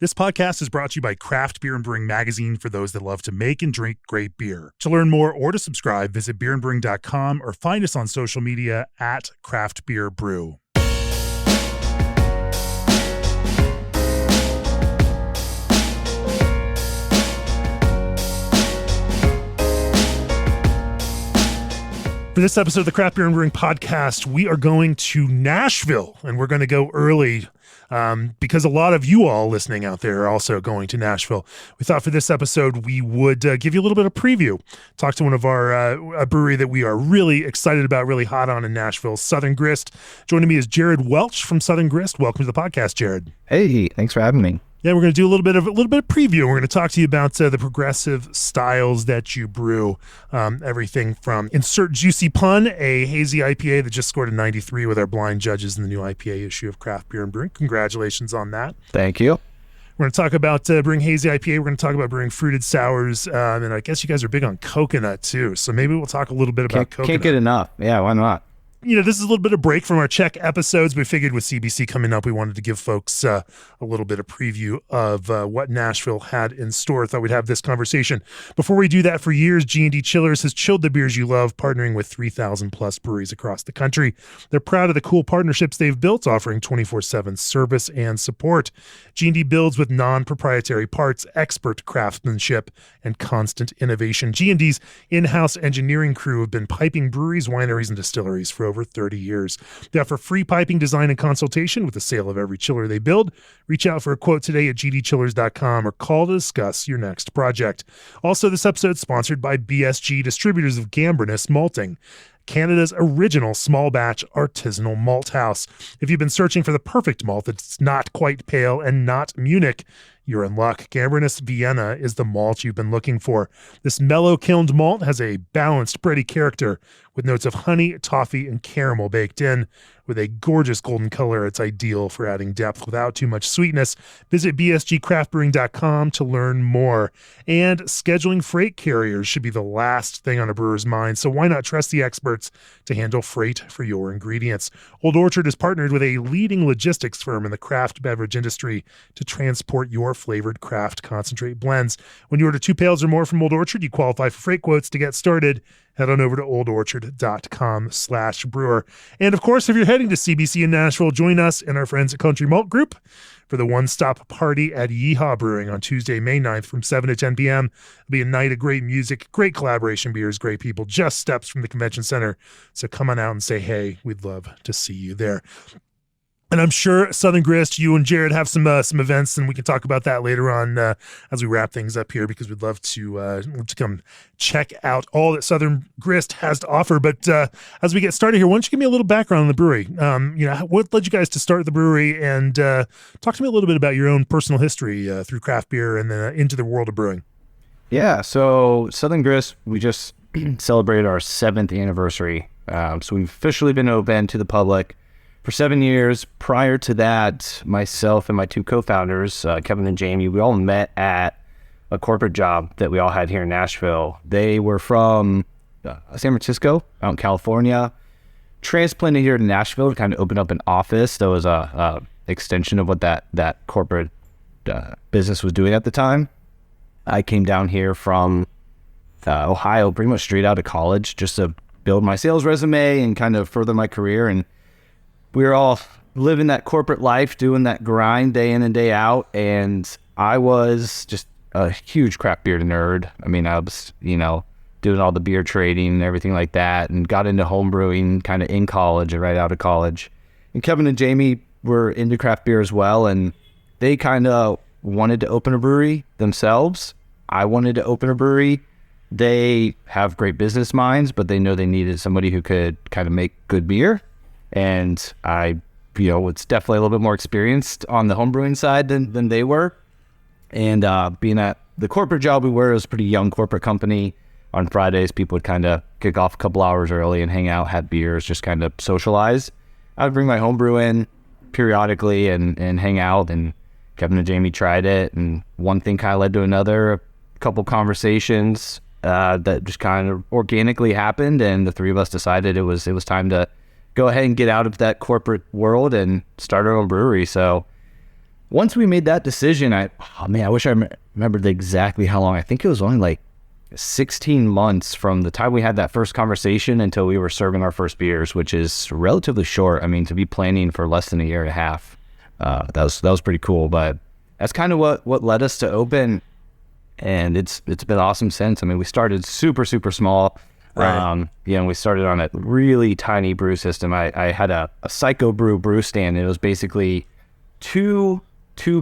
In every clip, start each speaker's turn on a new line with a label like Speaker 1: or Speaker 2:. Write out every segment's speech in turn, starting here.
Speaker 1: This podcast is brought to you by Craft Beer and Brewing Magazine for those that love to make and drink great beer. To learn more or to subscribe, visit beerandbrewing.com or find us on social media at Craft Beer Brew. For this episode of the Craft Beer and Brewing Podcast, we are going to Nashville, and we're going to go early because a lot of you all listening out there are also going to Nashville. We thought for this episode we would give you a little bit of preview, talk to one of our a brewery that we are really excited about, really hot on in Nashville, Southern Grist. Joining me is Jared Welch from Southern Grist. Welcome to the podcast, Jared.
Speaker 2: Hey, thanks for having me.
Speaker 1: Yeah, we're going to do a little bit of preview. We're going to talk to you about the progressive styles that you brew. Everything from Insert Juicy Pun, a hazy IPA that just scored a 93 with our blind judges in the new IPA issue of Craft Beer and Brewing. Congratulations on that.
Speaker 2: Thank you.
Speaker 1: We're going to talk about brewing hazy IPA. We're going to talk about brewing fruited sours, and I guess you guys are big on coconut too. So maybe we'll talk a little bit about coconut.
Speaker 2: Can't get enough. Yeah, why not?
Speaker 1: You know, this is a little bit of break from our Czech episodes. We figured with CBC coming up, we wanted to give folks a little bit of preview of what Nashville had in store. Thought we'd have this conversation. Before we do that, for years, G&D Chillers has chilled the beers you love, partnering with 3,000 plus breweries across the country. They're proud of the cool partnerships they've built, offering 24/7 service and support. G&D builds with non-proprietary parts, expert craftsmanship, and constant innovation. G&D's in-house engineering crew have been piping breweries, wineries, and distilleries for over 30 years. They offer free piping design and consultation with the sale of every chiller they build. Reach out for a quote today at gdchillers.com or call to discuss your next project. Also, this episode is sponsored by BSG, distributors of Gambrinus Malting, Canada's original small batch artisanal malt house. If you've been searching for the perfect malt that's not quite pale and not Munich, you're in luck. Gambrinus Vienna is the malt you've been looking for. This mellow kilned malt has a balanced, bready character with notes of honey, toffee, and caramel baked in. With a gorgeous golden color, it's ideal for adding depth without too much sweetness. Visit bsgcraftbrewing.com to learn more. And scheduling freight carriers should be the last thing on a brewer's mind, so why not trust the experts to handle freight for your ingredients? Old Orchard has partnered with a leading logistics firm in the craft beverage industry to transport your flavored craft concentrate blends. When you order 2 pails or more from Old Orchard, you qualify for freight quotes. To get started, head on over to oldorchard.com/brewer. And of course, if you're heading to CBC in Nashville, join us and our friends at Country Malt Group for the one-stop party at Yeehaw Brewing on Tuesday, May 9th from 7 to 10 p.m. It'll be a night of great music, great collaboration beers, great people, just steps from the convention center. So come on out and say, hey, we'd love to see you there. And I'm sure Southern Grist, you and Jared have some events, and we can talk about that later on as we wrap things up here, because we'd love to come check out all that Southern Grist has to offer. But as we get started here, why don't you give me a little background on the brewery? What led you guys to start the brewery, and talk to me a little bit about your own personal history through craft beer and then into the world of brewing.
Speaker 2: Yeah, so Southern Grist, we just celebrated our 7th anniversary. So we've officially been open to the public for 7 years. Prior to that, myself and my 2 co-founders, Kevin and Jamie, we all met at a corporate job that we all had here in Nashville. They were from San Francisco, out in California, transplanted here to Nashville to kind of open up an office that was a extension of what that corporate business was doing at the time. I came down here from Ohio pretty much straight out of college just to build my sales resume and kind of further my career. And we were all living that corporate life, doing that grind day in and day out. And I was just a huge craft beer nerd. I mean, I was, doing all the beer trading and everything like that, and got into home brewing kind of in college and right out of college. And Kevin and Jamie were into craft beer as well. And they kind of wanted to open a brewery themselves. I wanted to open a brewery. They have great business minds, but they know they needed somebody who could kind of make good beer. And I, was definitely a little bit more experienced on the homebrewing side than they were. And being at the corporate job we were, it was a pretty young corporate company. On Fridays, people would kind of kick off a couple hours early and hang out, have beers, just kind of socialize. I would bring my homebrew in periodically and hang out. And Kevin and Jamie tried it, and one thing kind of led to another. A couple conversations that just kind of organically happened, and the 3 of us decided it was time to go ahead and get out of that corporate world and start our own brewery. So once we made that decision, I wish I remembered exactly how long. I think it was only like 16 months from the time we had that first conversation until we were serving our first beers, which is relatively short. I mean, to be planning for less than a year and a half, that was pretty cool. But that's kind of what led us to open, and it's been awesome since. I mean, we started super small.
Speaker 1: Right.
Speaker 2: We started on a really tiny brew system. I had a Psycho brew stand. It was basically two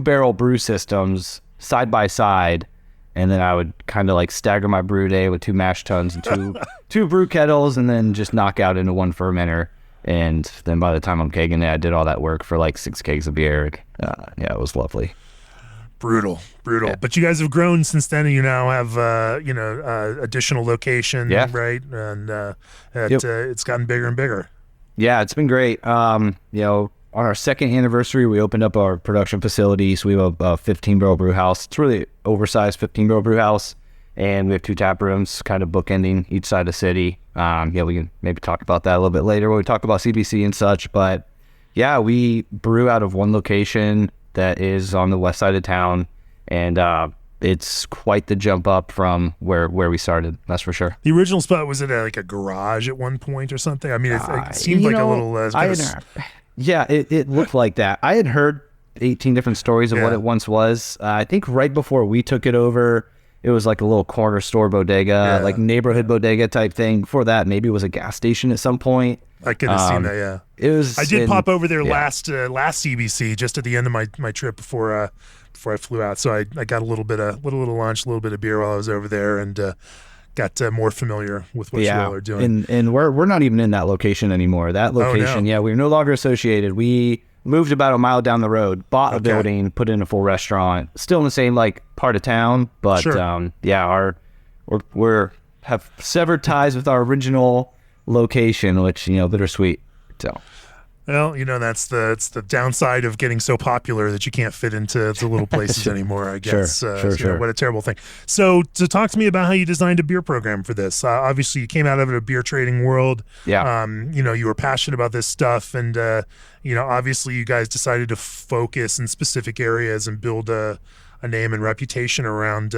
Speaker 2: barrel brew systems side by side. And then I would kind of like stagger my brew day with 2 mash tuns and two brew kettles, and then just knock out into 1 fermenter. And then by the time I'm kegging it, I did all that work for like 6 kegs of beer. It was lovely.
Speaker 1: Brutal.
Speaker 2: Yeah.
Speaker 1: But you guys have grown since then, and you now have additional location,
Speaker 2: Yeah.
Speaker 1: right? And
Speaker 2: Yep.
Speaker 1: It's gotten bigger and bigger.
Speaker 2: Yeah, it's been great. On our second anniversary, we opened up our production facility. So we have a 15-barrel brew house. It's really oversized 15-barrel brew house. And we have 2 tap rooms kind of bookending each side of the city. We can maybe talk about that a little bit later when we talk about CBC and such. But yeah, we brew out of one location that is on the west side of town. And it's quite the jump up from where we started, that's for sure.
Speaker 1: The original spot, was it like a garage at one point or something? I mean, it seemed like a little...
Speaker 2: Yeah, it looked like that. I had heard 18 different stories of what it once was. I think right before we took it over, it was like a little corner store bodega, like neighborhood bodega type thing. Before that, maybe it was a gas station at some point.
Speaker 1: I could have seen that, yeah.
Speaker 2: It was.
Speaker 1: I did pop over there last CBC, just at the end of my trip before I flew out. So I got a little lunch, a little bit of beer while I was over there, and got more familiar with what you all are doing.
Speaker 2: And we're not even in that location anymore. That location, we're no longer associated. We moved about a mile down the road, bought a building, put in a full restaurant, still in the same like part of town, but
Speaker 1: sure.
Speaker 2: We're have severed ties with our original location, which bittersweet. So.
Speaker 1: Well, that's the downside of getting so popular that you can't fit into the little places anymore, I guess.
Speaker 2: Sure.
Speaker 1: What a terrible thing. So talk to me about how you designed a beer program for this. Obviously, you came out of a beer trading world.
Speaker 2: Yeah.
Speaker 1: You were passionate about this stuff, and, obviously you guys decided to focus in specific areas and build a name and reputation around,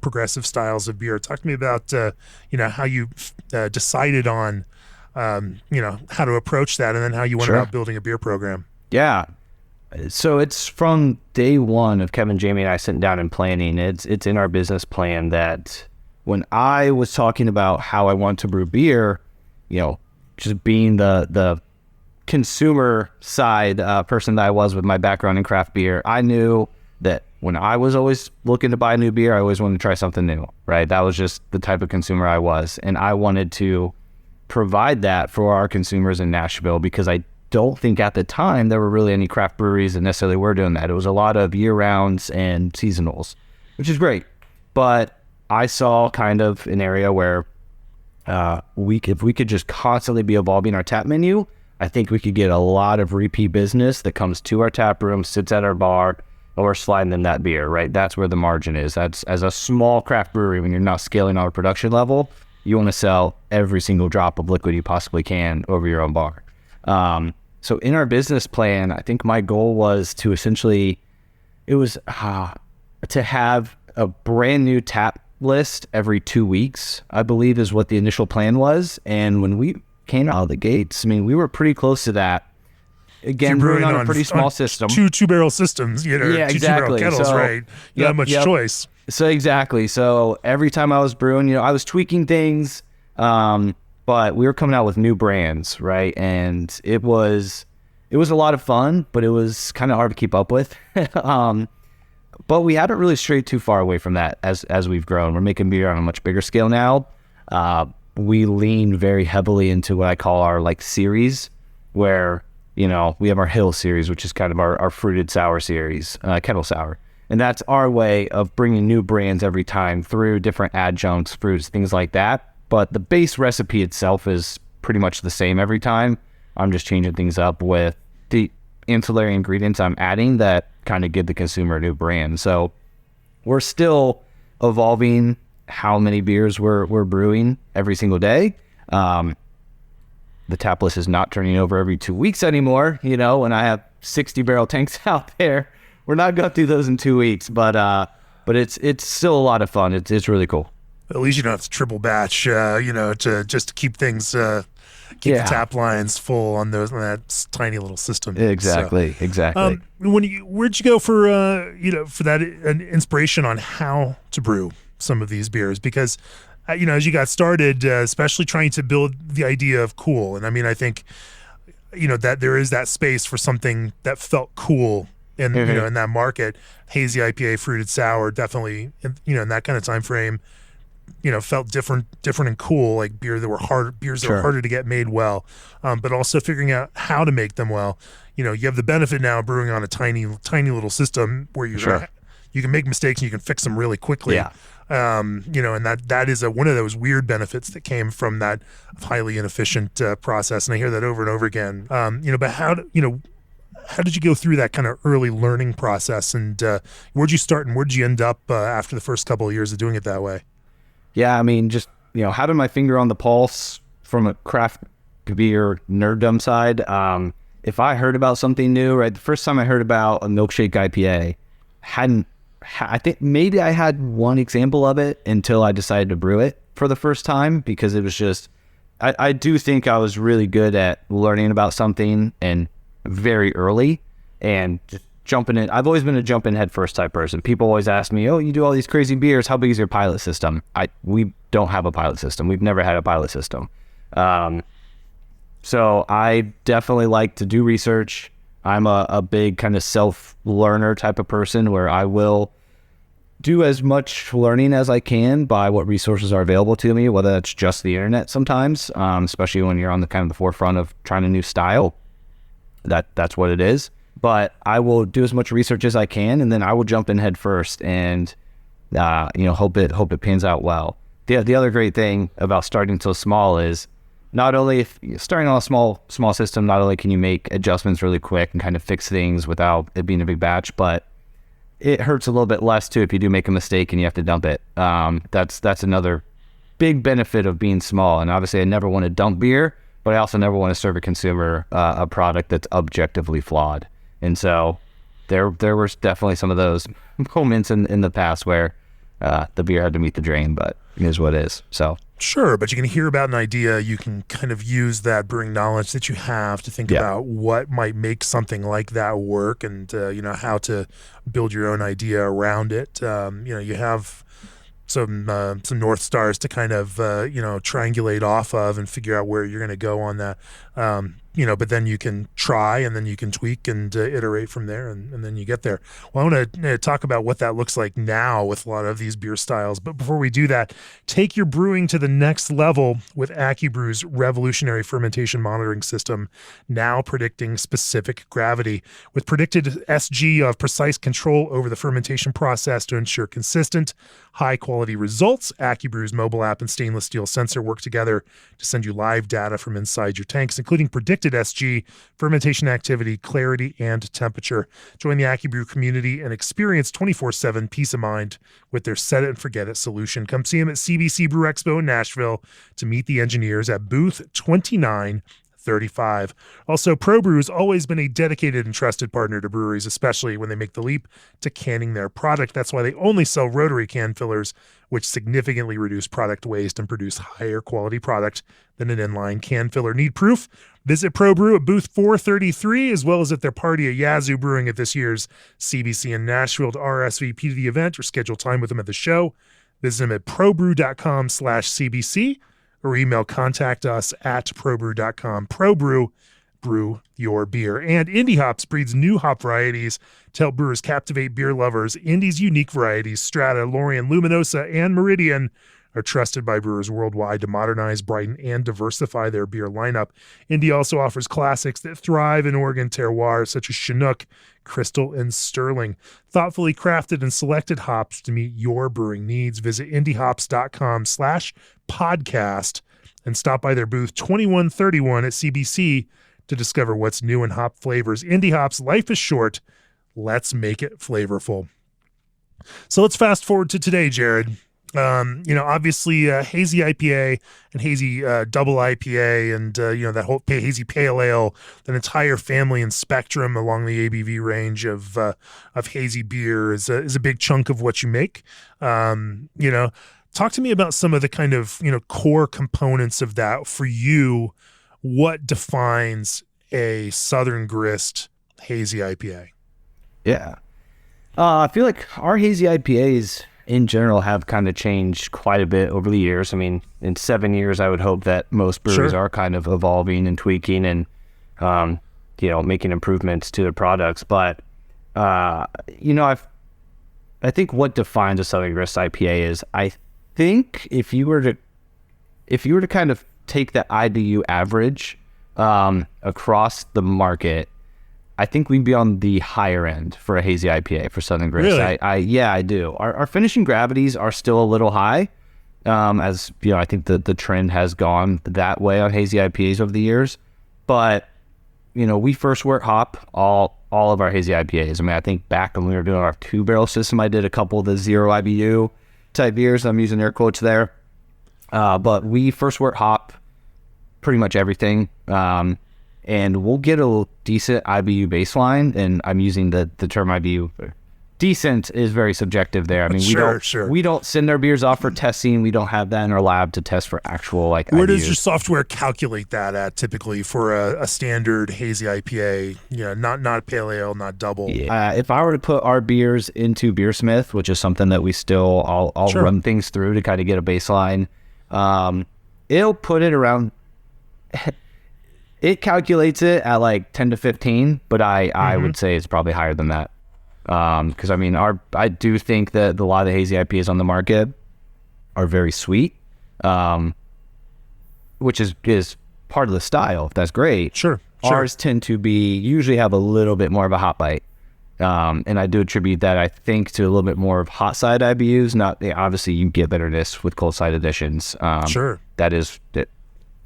Speaker 1: progressive styles of beer. Talk to me about, how you decided on how to approach that, and then how you went about building a beer program.
Speaker 2: Yeah. So it's from day one of Kevin, Jamie, and I sitting down and planning. It's in our business plan that when I was talking about how I want to brew beer, just being the consumer side person that I was with my background in craft beer, I knew that when I was always looking to buy new beer, I always wanted to try something new, right? That was just the type of consumer I was. And I wanted to provide that for our consumers in Nashville, because I don't think at the time there were really any craft breweries that necessarily were doing that. It was a lot of year-rounds and seasonals, which is great. But I saw kind of an area where if we could just constantly be evolving our tap menu, I think we could get a lot of repeat business that comes to our tap room, sits at our bar, and we're sliding them that beer, right? That's where the margin is. That's, as a small craft brewery, when you're not scaling our production level, you want to sell every single drop of liquid you possibly can over your own bar. So in our business plan, I think my goal was to essentially, to have a brand new tap list every 2 weeks, I believe is what the initial plan was. And when we came out of the gates, I mean, we were pretty close to that. Again, brewing on a pretty small system.
Speaker 1: Two barrel systems,
Speaker 2: exactly.
Speaker 1: 2-barrel kettles, right? Not much choice.
Speaker 2: So exactly. So every time I was brewing, I was tweaking things, but we were coming out with new brands, right? And it was a lot of fun, but it was kind of hard to keep up with. But we haven't really strayed too far away from that as we've grown. We're making beer on a much bigger scale now. We lean very heavily into what I call our series, where we have our Hill series, which is kind of our fruited sour series, kettle sour. And that's our way of bringing new brands every time through different adjuncts, fruits, things like that. But the base recipe itself is pretty much the same every time. I'm just changing things up with the ancillary ingredients I'm adding that kind of give the consumer a new brand. So we're still evolving how many beers we're brewing every single day. The tap list is not turning over every 2 weeks anymore, when I have 60 barrel tanks out there. we're not going through those in 2 weeks, but it's still a lot of fun. It's really cool.
Speaker 1: At least you don't have to triple batch, to just keep things, keep the tap lines full on that tiny little system.
Speaker 2: Exactly.
Speaker 1: Where'd you go for that an inspiration on how to brew some of these beers? Because, as you got started, especially trying to build the idea of cool. And I mean, I think, that there is that space for something that felt cool in, in that market. Hazy IPA, fruited sour, definitely, in that kind of time frame, felt different and cool, like beers that were harder to get made well, but also figuring out how to make them well. You have the benefit now of brewing on a tiny little system where you can make mistakes and you can fix them really quickly.
Speaker 2: Yeah.
Speaker 1: And that is one of those weird benefits that came from that highly inefficient process. And I hear that over and over again. But how did you go through that kind of early learning process, and where'd you start and where'd you end up after the first couple of years of doing it that way?
Speaker 2: Yeah, I mean, just, having my finger on the pulse from a craft beer nerddom side. If I heard about something new, right, the first time I heard about a milkshake IPA, I think maybe I had one example of it until I decided to brew it for the first time, because it was just, I do think I was really good at learning about something and very early and just jumping in. I've always been a jump in head first type person. People always ask me, oh, you do all these crazy beers, how big is your pilot system? We don't have a pilot system. We've never had a pilot system. So I definitely like to do research. I'm a big kind of self-learner type of person where I will do as much learning as I can by what resources are available to me, whether that's just the internet sometimes, especially when you're on the kind of the forefront of trying a new style. That's what it is. But I will do as much research as I can, and then I will jump in head first and, hope it pans out well. The other great thing about starting so small is not only if you're starting on a small system, not only can you make adjustments really quick and kind of fix things without it being a big batch, but it hurts a little bit less too if you do make a mistake and you have to dump it. That's another big benefit of being small. And obviously I never want to dump beer, but I also never want to serve a consumer a product that's objectively flawed. And so there were definitely some of those moments in the past where the beer had to meet the drain, but it is what it is. So
Speaker 1: sure, but you can hear about an idea. You can kind of use that brewing knowledge that you have to think about what might make something like that work, and how to build your own idea around it. You have some North Stars to kind of triangulate off of and figure out where you're going to go on that. But then you can try, and then you can tweak and iterate from there, and then you get there. Well, I want to talk about what that looks like now with a lot of these beer styles. But before we do that, take your brewing to the next level with AccuBrew's revolutionary fermentation monitoring system, now predicting specific gravity. With predicted SG, you have precise control over the fermentation process to ensure consistent, high-quality results. AccuBrew's mobile app and stainless steel sensor work together to send you live data from inside your tanks, including predicted SG, fermentation activity, clarity, and temperature. Join the AccuBrew community and experience 24/7 peace of mind with their set it and forget it solution. Come see them at CBC Brew Expo in Nashville to meet the engineers at booth 2935. Also, ProBrew has always been a dedicated and trusted partner to breweries, especially when they make the leap to canning their product. That's why they only sell rotary can fillers, which significantly reduce product waste and produce higher quality product than an inline can filler. Need proof? Visit ProBrew at booth 433, as well as at their party at Yazoo Brewing at this year's CBC in Nashville. To RSVP to the event or schedule time with them at the show, visit them at probrew.com/CBC or email contact us at probrew.com. ProBrew, brew your beer. And Indie Hops breeds new hop varieties to help brewers captivate beer lovers. Indie's unique varieties, Strata, Lorien, Luminosa, and Meridian, are trusted by brewers worldwide to modernize, brighten, and diversify their beer lineup. Indie also offers classics that thrive in Oregon terroirs such as Chinook, Crystal, and Sterling. Thoughtfully crafted and selected hops to meet your brewing needs. Visit indiehops.com/podcast and stop by their booth 2131 at CBC to discover what's new in hop flavors. Indie Hops, life is short. Let's make it flavorful. So let's fast forward to today, Jared. Obviously hazy IPA and hazy double IPA and, that whole hazy pale ale, that entire family and spectrum along the ABV range of hazy beer is a big chunk of what you make. Talk to me about some of the kind of, core components of that for you. What defines a Southern Grist hazy IPA?
Speaker 2: Yeah. I feel like our hazy IPAs in general have kind of changed quite a bit over the years. I mean, in 7 years, I would hope that most breweries are kind of evolving and tweaking and, making improvements to their products. But, I think what defines a Southern Grist IPA is, I think if you were to kind of take the IBU average across the market, I think we'd be on the higher end for a hazy IPA for Southern Grist.
Speaker 1: Really?
Speaker 2: I do. Our finishing gravities are still a little high, as I think the trend has gone that way on hazy IPAs over the years. But we First-wort hop all of our hazy IPAs. I mean, I think back when we were doing our 2-barrel system, I did a couple of the 0 IBU type beers. I'm using air quotes there, but we First-wort hop pretty much everything. And we'll get a decent IBU baseline, and I'm using the term IBU. Decent is very subjective there. I mean, we don't send our beers off for testing. We don't have that in our lab to test for actual
Speaker 1: Where
Speaker 2: IBUs.
Speaker 1: does your software calculate that at typically for a standard hazy IPA? Not pale ale, not double.
Speaker 2: Yeah. If I were to put our beers into Beersmith, which is something that we still, I'll run things through to kind of get a baseline. It'll put it around. It calculates it at like 10 to 15, but I would say it's probably higher than that. Because I do think that a lot of the hazy IPAs on the market are very sweet, which is part of the style. That's great.
Speaker 1: Sure.
Speaker 2: Ours tend to usually have a little bit more of a hot bite. And I do attribute that, I think, to a little bit more of hot side IBUs. Obviously you get bitterness with cold side additions. That is it.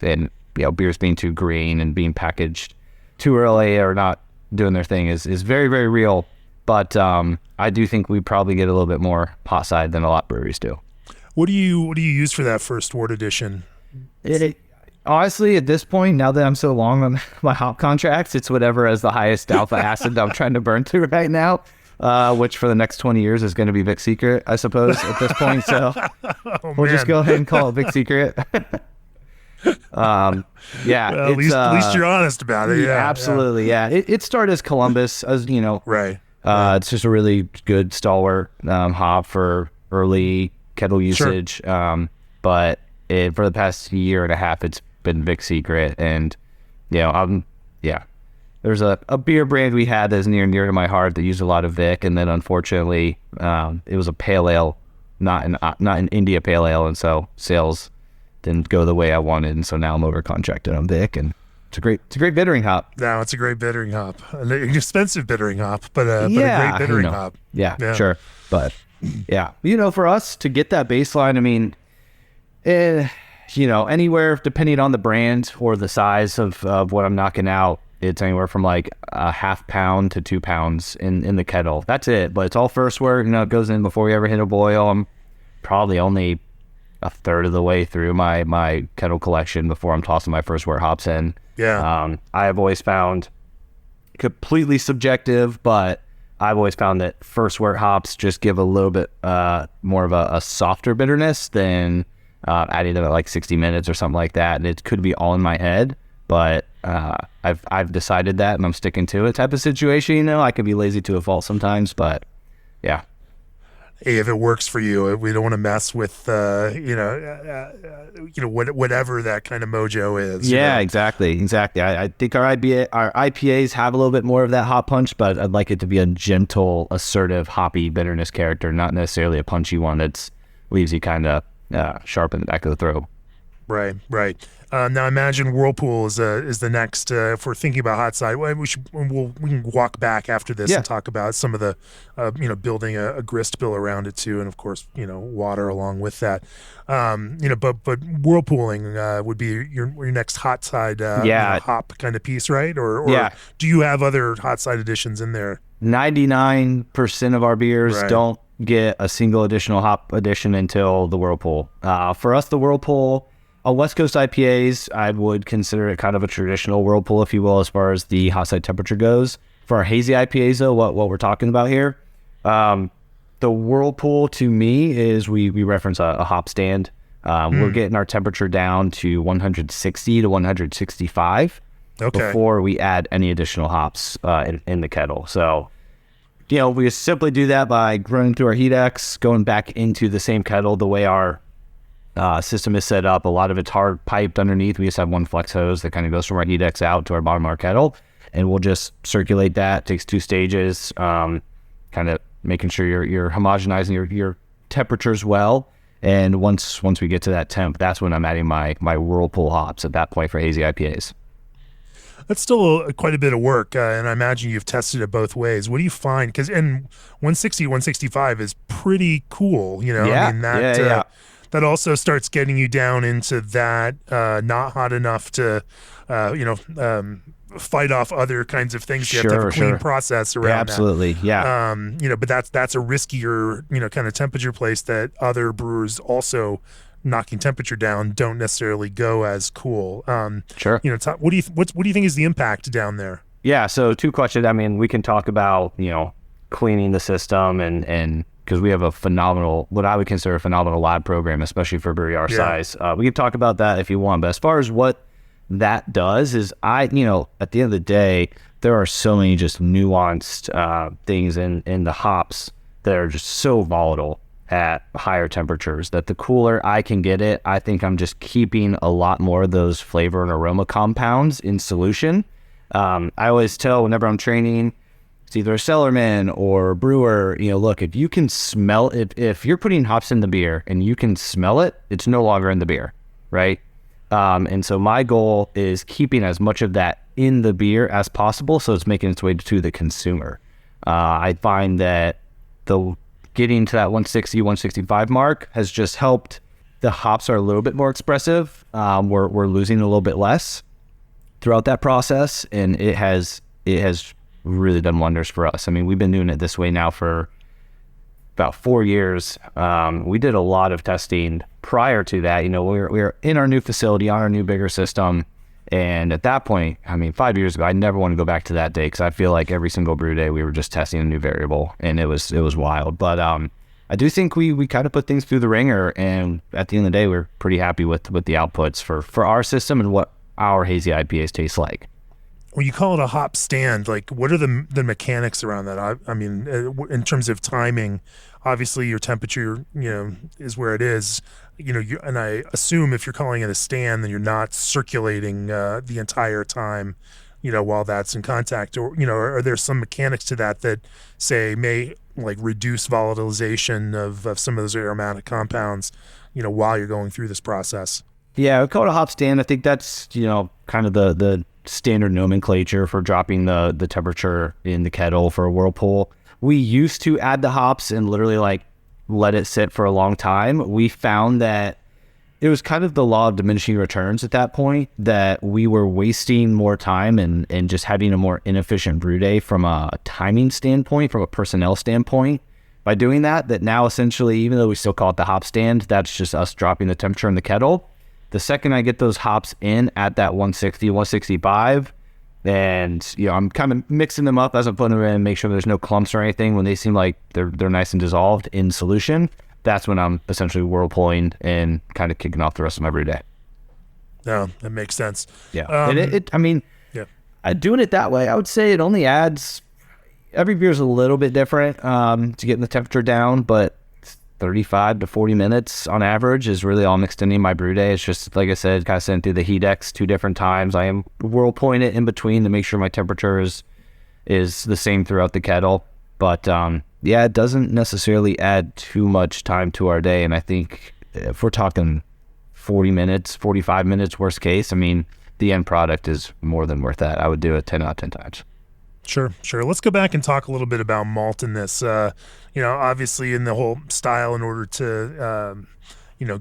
Speaker 2: And beers being too green and being packaged too early or not doing their thing is very, very real. But I do think we probably get a little bit more hot side than a lot of breweries do.
Speaker 1: What do you use for that First-wort edition?
Speaker 2: Honestly, at this point, now that I'm so long on my hop contracts, it's whatever has the highest alpha acid that I'm trying to burn through right now, which for the next 20 years is going to be Vic Secret, I suppose, at this point. So we'll just go ahead and call it Vic Secret. Well,
Speaker 1: at least you're honest about it. Yeah,
Speaker 2: absolutely. Yeah. It started as Columbus, as
Speaker 1: right.
Speaker 2: It's just a really good stalwart hop for early kettle usage. But for the past year and a half, it's been Vic Secret. And there's a beer brand we had that's near to my heart that used a lot of Vic, and then unfortunately it was a pale ale, not an India pale ale, and so sales didn't go the way I wanted, and so now I'm over contracted on Vic, and it's a great bittering hop.
Speaker 1: No, it's a great bittering hop, an expensive bittering hop, but a great bittering hop.
Speaker 2: Yeah, sure. But for us to get that baseline, I mean, anywhere depending on the brand or the size of what I'm knocking out, it's anywhere from like a half pound to 2 pounds in the kettle. That's it. But it's all First-wort. It goes in before we ever hit a boil. I'm probably only a third of the way through my kettle collection before I'm tossing my First-wort hops in.
Speaker 1: Yeah.
Speaker 2: I have always found, completely subjective, but I've always found that First-wort hops just give a little bit more of a softer bitterness than adding them at like 60 minutes or something like that. And it could be all in my head, but I've decided that and I'm sticking to it type of situation. I could be lazy to a fault sometimes, but yeah.
Speaker 1: Hey, if it works for you, we don't want to mess with, whatever that kind of mojo is.
Speaker 2: Yeah, exactly. I think our IPAs have a little bit more of that hot punch, but I'd like it to be a gentle, assertive, hoppy bitterness character, not necessarily a punchy one that leaves you kind of sharp in the back of the throat.
Speaker 1: Right, right. Now, imagine Whirlpool is the next. If we're thinking about hot side, well, we can walk back after this
Speaker 2: Yeah.
Speaker 1: and talk about some of the, building a grist bill around it too, and of course, water along with that. But whirlpooling would be your next hot side,
Speaker 2: Yeah.
Speaker 1: hop kind of piece, right? Or
Speaker 2: Yeah.
Speaker 1: do you have other hot side additions in there?
Speaker 2: 99% of our beers
Speaker 1: Right.
Speaker 2: don't get a single additional hop addition until the Whirlpool. For us, the Whirlpool, on West Coast IPAs, I would consider it kind of a traditional Whirlpool, if you will, as far as the hot side temperature goes. For our hazy IPAs, though, what we're talking about here, the Whirlpool to me is we reference a hop stand. We're getting our temperature down to 160 to 165 before we add any additional hops in the kettle. So, we just simply do that by running through our heat X, going back into the same kettle the way our system is set up. A lot of it's hard piped underneath. We just have one flex hose that kind of goes from our heat X out to our bottom of our kettle, and we'll just circulate that. It takes 2 stages, kind of making sure you're homogenizing your temperatures well. And once we get to that temp, that's when I'm adding my Whirlpool hops at that point for hazy IPAs.
Speaker 1: That's still quite a bit of work, and I imagine you've tested it both ways. What do you find? Because 160, 165 is pretty cool.
Speaker 2: Yeah.
Speaker 1: I mean that also starts getting you down into that not hot enough to, fight off other kinds of things. You have to have a clean process around that.
Speaker 2: Absolutely, yeah.
Speaker 1: But that's a riskier, kind of temperature place that other brewers also knocking temperature down don't necessarily go as cool.
Speaker 2: Sure.
Speaker 1: What do you think is the impact down there?
Speaker 2: Yeah. So 2 questions. I mean, we can talk about, cleaning the system and because we have what I would consider a phenomenal lab program, especially for a brewery our size. We can talk about that if you want, but as far as what that does is at the end of the day, there are so many just nuanced things in the hops that are just so volatile at higher temperatures that the cooler I can get it, I think I'm just keeping a lot more of those flavor and aroma compounds in solution. I always tell whenever I'm training, it's either a cellarman or a brewer, look, if you can smell it, if you're putting hops in the beer and you can smell it, it's no longer in the beer, right? And so my goal is keeping as much of that in the beer as possible so it's making its way to the consumer. I find that getting to that 160, 165 mark has just helped. The hops are a little bit more expressive. We're losing a little bit less throughout that process, and it has really done wonders for us. I mean, we've been doing it this way now for about 4 years. We did a lot of testing prior to that. We were in our new facility on our new bigger system, and at that point, 5 years ago, I never want to go back to that day because I feel like every single brew day we were just testing a new variable, and it was wild. But I do think we kind of put things through the ringer, and at the end of the day, we're pretty happy with the outputs for our system and what our hazy IPAs taste like.
Speaker 1: When you call it a hop stand, like what are the mechanics around that? I mean, in terms of timing, obviously your temperature, is where it is. And I assume if you're calling it a stand, then you're not circulating the entire time, while that's in contact. Or are there some mechanics to that say may like reduce volatilization of some of those aromatic compounds, while you're going through this process?
Speaker 2: Yeah, we call it a hop stand. I think that's kind of the standard nomenclature for dropping the temperature in the kettle for a Whirlpool. We used to add the hops and literally let it sit for a long time. We found that it was kind of the law of diminishing returns at that point, that we were wasting more time and just having a more inefficient brew day from a timing standpoint, from a personnel standpoint. By doing that now essentially, even though we still call it the hop stand, that's just us dropping the temperature in the kettle. The second I get those hops in at that 160, 165, and I'm kind of mixing them up as I'm putting them in, make sure there's no clumps or anything. When they seem like they're nice and dissolved in solution, that's when I'm essentially whirlpooling and kind of kicking off the rest of my brew day.
Speaker 1: No, that makes sense.
Speaker 2: Yeah. Doing it that way, I would say it only adds, every beer is a little bit different to getting the temperature down, but 35 to 40 minutes on average is really all I'm extending my brew day. It's just, like I said, kind of sent through the heat X 2 different times. I am whirlpooling it in between to make sure my temperature is the same throughout the kettle. But it doesn't necessarily add too much time to our day. And I think if we're talking 40 minutes, 45 minutes, worst case. I mean, the end product is more than worth that. I would do it 10 out of 10 times.
Speaker 1: Sure. Let's go back and talk a little bit about malt in this. Obviously in the whole style, in order to,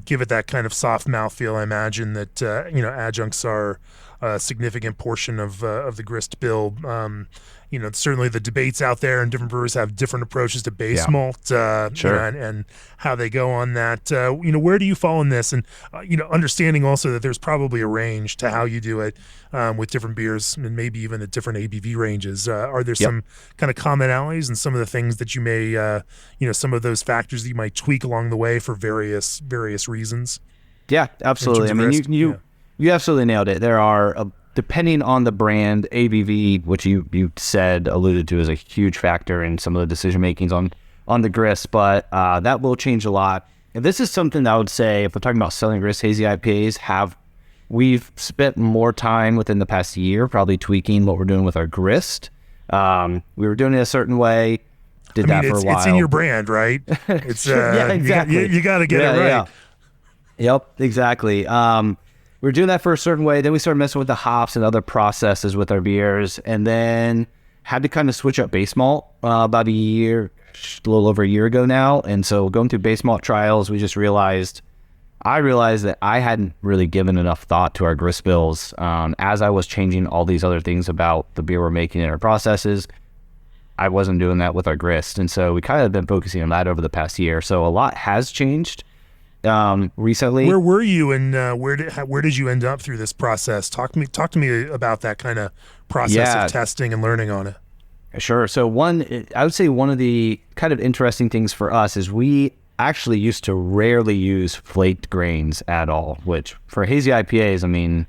Speaker 1: give it that kind of soft mouthfeel, I imagine that, adjuncts are a significant portion of the grist bill. Certainly the debates out there, and different brewers have different approaches to base malt,
Speaker 2: Sure.
Speaker 1: and how they go on that. Where do you fall in this? And, understanding also that there's probably a range to how you do it with different beers, and maybe even at different ABV ranges. Are there some kind of commonalities and some of the things that you may, some of those factors that you might tweak along the way for various reasons?
Speaker 2: Yeah, absolutely. I mean, you absolutely nailed it. There are depending on the brand, ABV, which you alluded to, is a huge factor in some of the decision makings on the grist, but that will change a lot. And this is something that I would say, if we're talking about Southern Grist hazy IPAs, we've spent more time within the past year probably tweaking what we're doing with our grist. We were doing it a certain way, did that for a while.
Speaker 1: It's in your brand, right? It's
Speaker 2: yeah, exactly.
Speaker 1: You got to get it right.
Speaker 2: Yeah. Yep, exactly. We were doing that for a certain way. Then we started messing with the hops and other processes with our beers, and then had to kind of switch up base malt about a little over a year ago now. And so going through base malt trials, I realized that I hadn't really given enough thought to our grist bills as I was changing all these other things about the beer we're making in our processes. I wasn't doing that with our grist. And so we kind of been focusing on that over the past year. So a lot has changed recently.
Speaker 1: Where were you, and where did you end up through this process? Talk to me about that kind of process of testing and learning on it.
Speaker 2: Sure. So I would say one of the kind of interesting things for us is we actually used to rarely use flaked grains at all, which for hazy IPAs, I mean,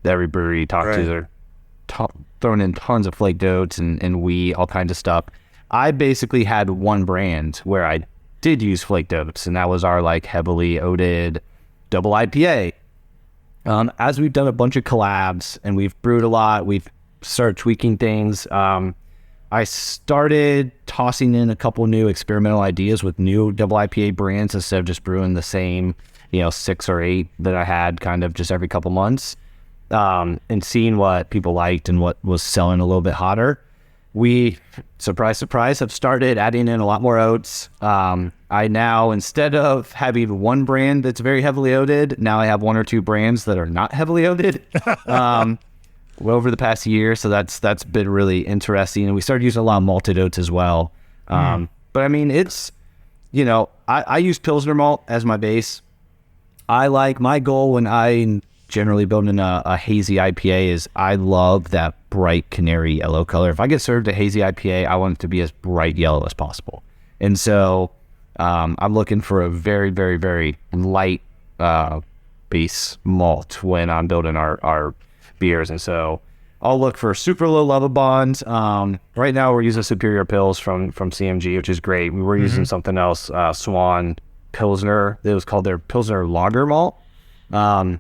Speaker 2: every brewery you talk to, they're throwing in tons of flaked oats and wheat, all kinds of stuff. I basically had one brand where I did use flaked oats, and that was our heavily oated double IPA. As we've done a bunch of collabs and we've brewed a lot, we've started tweaking things. I started tossing in a couple new experimental ideas with new double IPA brands instead of just brewing the same, 6 or 8 that I had kind of just every couple months, and seeing what people liked and what was selling a little bit hotter. We, surprise, surprise, have started adding in a lot more oats. I now, instead of having one brand that's very heavily oated, now I have 1 or 2 brands that are not heavily oated over the past year. So that's been really interesting. And we started using a lot of malted oats as well. But I mean, it's, I use Pilsner malt as my base. My goal when I generally building a hazy IPA is I love that bright canary yellow color. If I get served a hazy IPA, I want it to be as bright yellow as possible. And so I'm looking for a very, very, very light base malt when I'm building our beers. And so I'll look for super low lava bonds. Right now we're using Superior Pils from CMG, which is great. We were using something else, Swan Pilsner. It was called their Pilsner Lager Malt,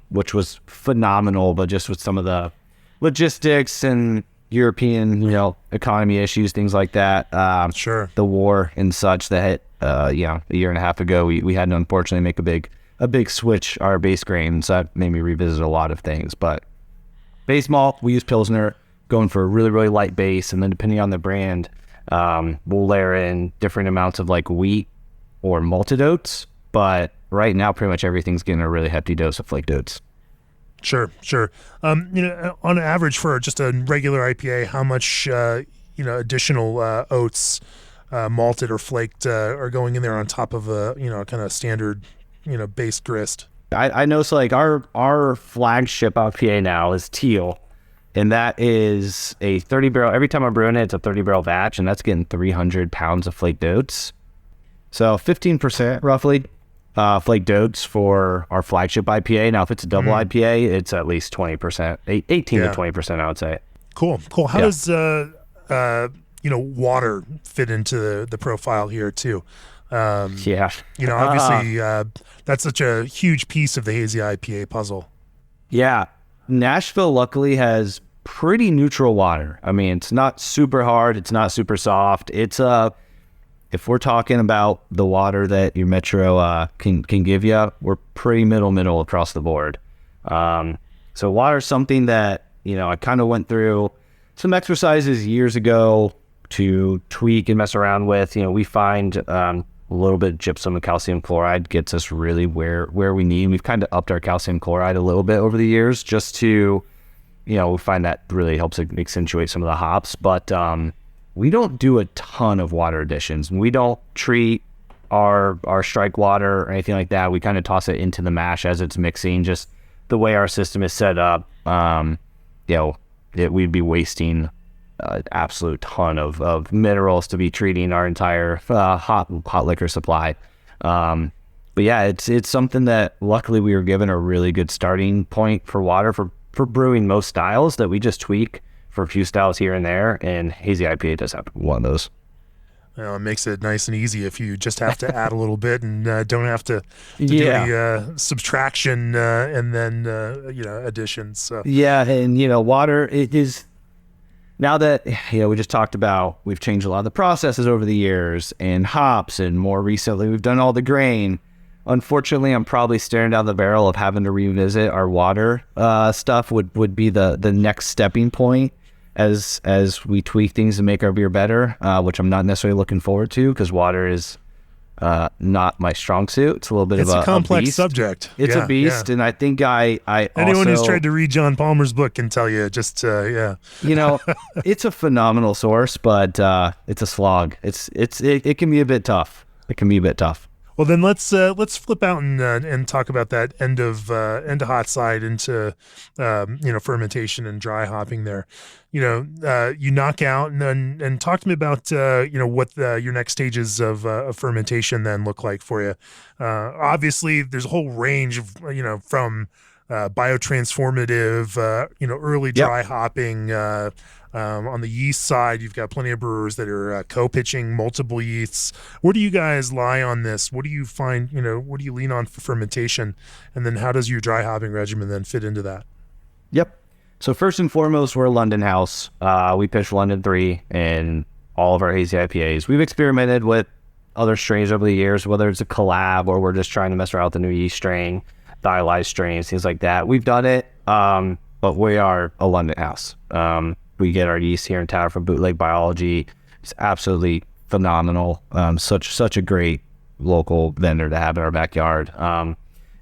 Speaker 2: which was phenomenal, but just with some of the logistics and European, economy issues, things like that.
Speaker 1: Sure.
Speaker 2: The war and such that hit, a year and a half ago, we had to unfortunately make a big switch our base grain. So that made me revisit a lot of things. But base malt, we use Pilsner, going for a really, really light base, and then depending on the brand, we'll layer in different amounts of wheat or malted oats. But right now, pretty much everything's getting a really hefty dose of flaked oats.
Speaker 1: Sure. On average for just a regular IPA, how much, additional oats, malted or flaked, are going in there on top of a, kind of standard, base grist?
Speaker 2: I know, so our flagship IPA now is Teal, and that is a 30 barrel. Every time I'm brewing it, it's a 30 barrel batch, and that's getting 300 pounds of flaked oats. So 15% roughly. Flaked oats for our flagship IPA. Now, if it's a double IPA, it's at least 20%, 18 to 20%, I would say.
Speaker 1: Cool. How does water fit into the profile here too? Obviously, that's such a huge piece of the hazy IPA puzzle. Yeah,
Speaker 2: Nashville luckily has pretty neutral water. I mean, it's not super hard, it's not super soft. It's if we're talking about the water that your Metro can give you, we're pretty middle across the board. So water is something that, I kind of went through some exercises years ago to tweak and mess around with. We find a little bit of gypsum and calcium chloride gets us really where we need. We've kind of upped our calcium chloride a little bit over the years just to, we find that really helps accentuate some of the hops. But we don't do a ton of water additions. We don't treat our strike water or anything like that. We kind of toss it into the mash as it's mixing. Just the way our system is set up, we'd be wasting an absolute ton of minerals to be treating our entire hot liquor supply. But yeah, it's something that luckily we were given a really good starting point for water for brewing most styles that we just tweak for a few styles here and there, and hazy IPA does have one of those.
Speaker 1: Well, it makes it nice and easy if you just have to add a little bit and don't have to do any subtraction and then additions. So.
Speaker 2: Yeah, and water, it is, now that we just talked about, we've changed a lot of the processes over the years, and hops, and more recently we've done all the grain. Unfortunately, I'm probably staring down the barrel of having to revisit our water stuff. Would be the next stepping point as we tweak things to make our beer better, which I'm not necessarily looking forward to, because water is not my strong suit. It's a little bit of a
Speaker 1: complex
Speaker 2: beast.
Speaker 1: Subject.
Speaker 2: It's a beast, and I think I
Speaker 1: anyone
Speaker 2: also,
Speaker 1: who's tried to read John Palmer's book can tell you just
Speaker 2: it's a phenomenal source, but it's a slog. It can be a bit tough. It can be a bit tough.
Speaker 1: Well, then let's flip out and talk about that end of hot side into fermentation and dry hopping there. You knock out and talk to me about what your next stages of fermentation then look like for you. Obviously, there's a whole range of from biotransformative early dry hopping. On the yeast side, you've got plenty of brewers that are co-pitching multiple yeasts. Where do you guys lie on this? What do you find, what do you lean on for fermentation? And then how does your dry hopping regimen then fit into that?
Speaker 2: Yep. So first and foremost, we're a London house. We pitch London 3 in all of our hazy IPAs. We've experimented with other strains over the years, whether it's a collab or we're just trying to mess around with the new yeast strain, dialyzed strains, things like that. We've done it, but we are a London house. We get our yeast here in town from Bootleg Biology. It's absolutely phenomenal. Such a great local vendor to have in our backyard.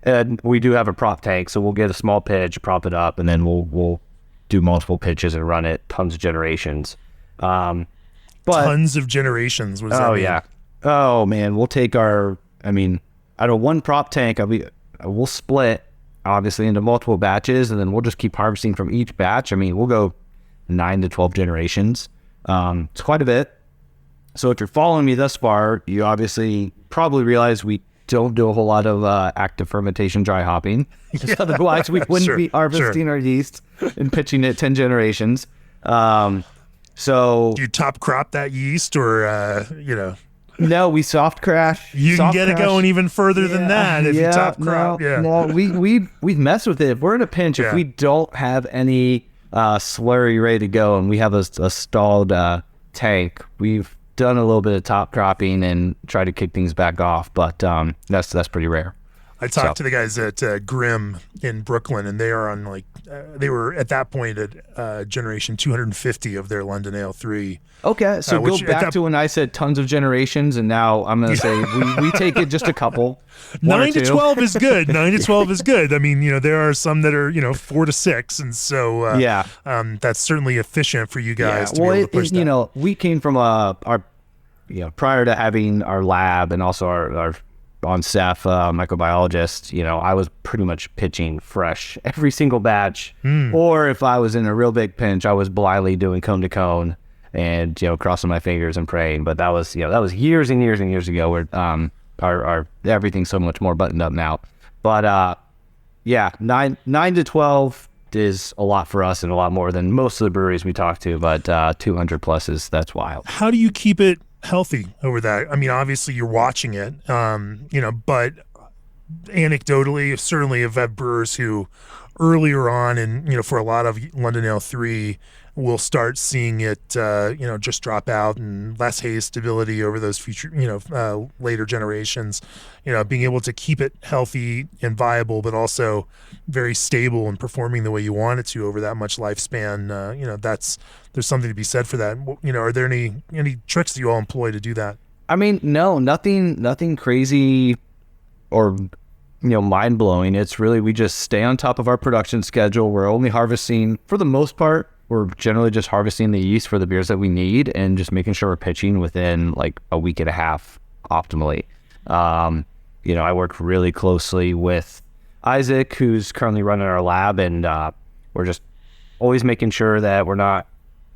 Speaker 2: And we do have a prop tank, so we'll get a small pitch, prop it up, and then we'll do multiple pitches and run it tons of generations.
Speaker 1: Tons of generations. What does that mean?
Speaker 2: Yeah. Oh man, we'll take out of one prop tank, we'll split obviously into multiple batches, and then we'll just keep harvesting from each batch. We'll go 9 to 12 generations. It's quite a bit. So if you're following me thus far, you obviously probably realize we don't do a whole lot of active fermentation dry hopping. Just otherwise we wouldn't be harvesting our yeast and pitching it 10 generations. So
Speaker 1: do you top crop that yeast or
Speaker 2: No, we soft crash.
Speaker 1: You can get it going even further than that if you top crop.
Speaker 2: No, we mess with it. If we're in a pinch, if we don't have any slurry ready to go and we have a stalled tank, we've done a little bit of top cropping and try to kick things back off, but that's pretty rare.
Speaker 1: I talked to the guys at Grimm in Brooklyn, and they are on they were at that point at generation 250 of their London Ale 3.
Speaker 2: Okay, so go back to when I said tons of generations, and now I'm going to say we take it just a couple.
Speaker 1: 9 to 12 is good. 9 to 12 is good. there are some that are 4 to 6, and so that's certainly efficient for you guys to be able to push that.
Speaker 2: We came from our prior to having our lab and also our on staff microbiologist, I was pretty much pitching fresh every single batch. Or if I was in a real big pinch, I was blindly doing cone to cone and crossing my fingers and praying. But that was years and years and years ago, where our everything's so much more buttoned up now. But 9 to 12 is a lot for us and a lot more than most of the breweries we talk to. But 200 plus that's wild.
Speaker 1: How do you keep it healthy over that? Obviously you're watching it, but anecdotally, certainly have had brewers who earlier on, and for a lot of London Ale 3, we'll start seeing it, just drop out, and less haze stability over those future, later generations. Being able to keep it healthy and viable, but also very stable and performing the way you want it to over that much lifespan. There's something to be said for that. Are there any tricks that you all employ to do that?
Speaker 2: I mean, no, nothing crazy or mind blowing. It's really, we just stay on top of our production schedule. We're only harvesting, for the most part, we're generally just harvesting the yeast for the beers that we need and just making sure we're pitching within like a week and a half optimally. I work really closely with Isaac, who's currently running our lab, and we're just always making sure that we're not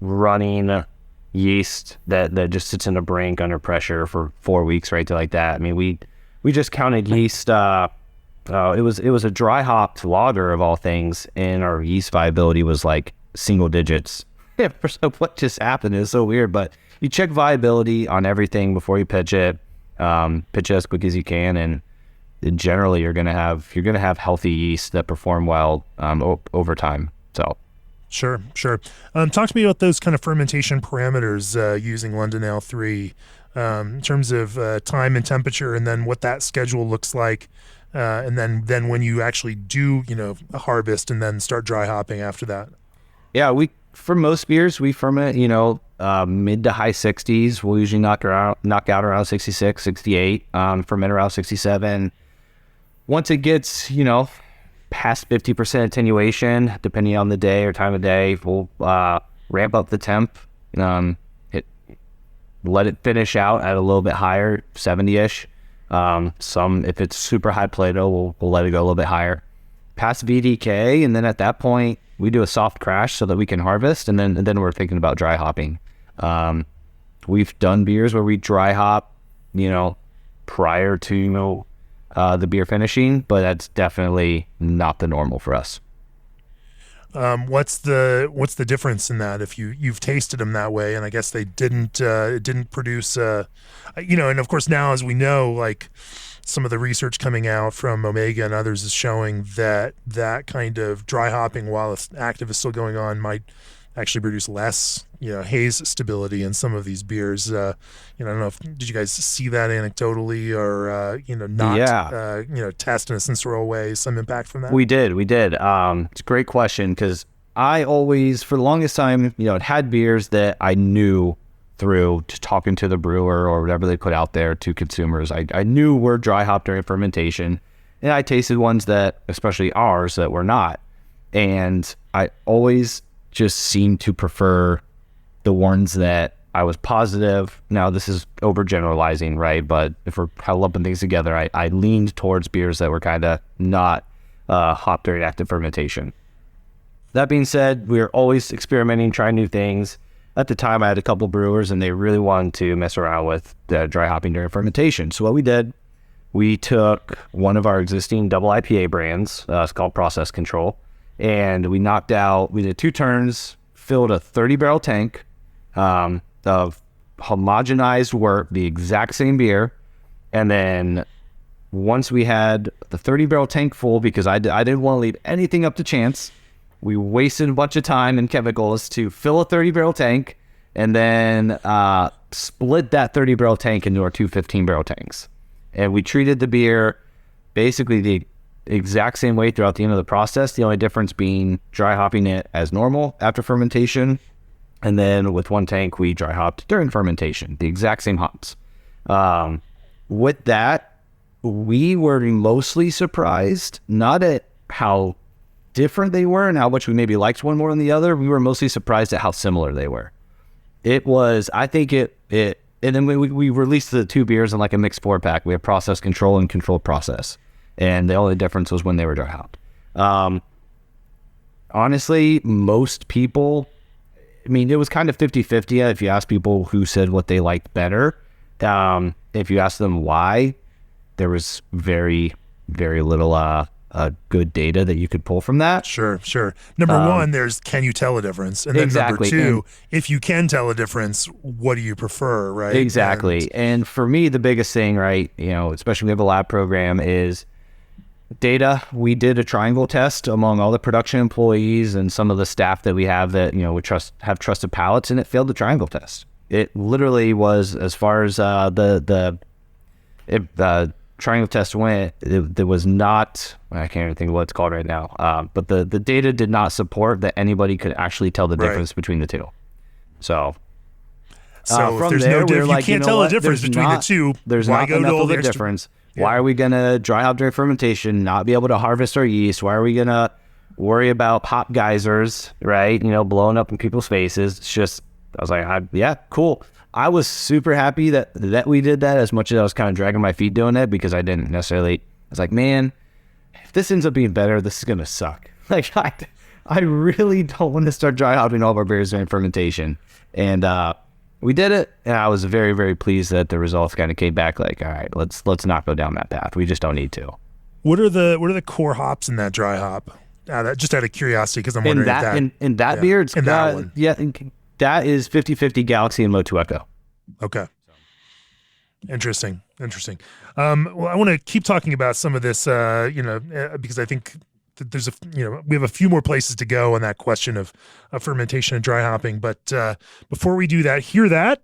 Speaker 2: running yeast that just sits in a brink under pressure for 4 weeks, right? Like that. I mean, we just counted yeast. It was a dry hopped lager of all things, and our yeast viability was like single digits. Yeah, so what just happened is so weird, but you check viability on everything before you pitch it. Pitch it as quick as you can, and generally you're gonna have healthy yeast that perform well over time. So.
Speaker 1: Sure. Talk to me about those kind of fermentation parameters using London Ale 3 in terms of time and temperature, and then what that schedule looks like, and then when you actually do a harvest and then start dry hopping after that.
Speaker 2: Yeah, for most beers we ferment mid to high 60s. We'll usually knock out around 66, 68, ferment around 67. Once it gets past 50% attenuation, depending on the day or time of day, we'll ramp up the temp, let it finish out at a little bit higher, 70-ish. If it's super high Plato, we'll let it go a little bit higher. Past VDK, and then at that point, we do a soft crash so that we can harvest, and then we're thinking about dry hopping. We've done beers where we dry hop, prior to the beer finishing, but that's definitely not the normal for us.
Speaker 1: What's the difference in that if you've tasted them that way, and I guess they didn't produce and of course now, as we know, like some of the research coming out from Omega and others is showing that kind of dry hopping while it's active is still going on might actually produce less haze stability in some of these beers. I don't know did you guys see that anecdotally or test in a sensorial way some impact from that?
Speaker 2: We did. It's a great question, because I always, for the longest time, had beers that I knew through just talking to the brewer or whatever they put out there to consumers. I knew were dry hopped during fermentation, and I tasted ones that, especially ours, that were not. And I always just seemed to prefer the ones that I was positive. Now, this is overgeneralizing, right? But if we're lumping things together, I leaned towards beers that were kind of not hopped during active fermentation. That being said, we're always experimenting, trying new things. At the time, I had a couple brewers, and they really wanted to mess around with dry hopping during fermentation. So what we did, we took one of our existing double IPA brands, it's called Process Control, and we did 2 turns, filled a 30-barrel tank of homogenized wort, the exact same beer, and then once we had the 30-barrel tank full, because I didn't want to leave anything up to chance, we wasted a bunch of time and chemicals to fill a 30-barrel tank, and then split that 30-barrel tank into our 2 15-barrel tanks. And we treated the beer basically the exact same way throughout the end of the process, the only difference being dry hopping it as normal after fermentation, and then with one tank we dry hopped during fermentation, the exact same hops. With that, we were mostly surprised, not at how different they were and how much we maybe liked one more than the other. We were mostly surprised at how similar they were. It was, I think and then we released the 2 beers in like a mixed 4-pack. We have Process Control and Controlled Process, and the only difference was when they were dry hopped. Honestly, most people, it was kind of 50-50 if you ask people who said what they liked better. If you ask them why, there was very, very little good data that you could pull from that.
Speaker 1: Sure. Number one, there's, can you tell a difference? And then
Speaker 2: exactly.
Speaker 1: Number 2, if you can tell a difference, what do you prefer, right?
Speaker 2: Exactly. And for me, the biggest thing, right, especially we have a lab program, is data, we did a triangle test among all the production employees and some of the staff that we have that, would have trusted palates, and it failed the triangle test. It literally was, as far as the triangle test went, there was not, I can't even think of what it's called right now, but the data did not support that anybody could actually tell the difference between the two. So
Speaker 1: if there's no difference, you can't tell the difference between the two.
Speaker 2: There's not enough of a difference. Yeah. Why are we going to dry hop during fermentation, not be able to harvest our yeast? Why are we going to worry about hop geysers, right? Blowing up in people's faces. It's just, I was like, yeah, cool. I was super happy that we did that, as much as I was kind of dragging my feet doing it, because I didn't necessarily, I was like, man, if this ends up being better, this is going to suck. Like, I really don't want to start dry hopping all of our beers during fermentation. And, we did it, and I was very, very pleased that the results kind of came back like, all right, let's not go down that path. We just don't need to.
Speaker 1: What are the core hops in that dry hop? Just out of curiosity, because I'm wondering
Speaker 2: in that beer, it's
Speaker 1: that one.
Speaker 2: Yeah, that is 50-50 Galaxy and Motu Echo.
Speaker 1: Okay. Interesting. Well, I want to keep talking about some of this, because I think that there's we have a few more places to go on that question of fermentation and dry hopping. But before we do that, hear that?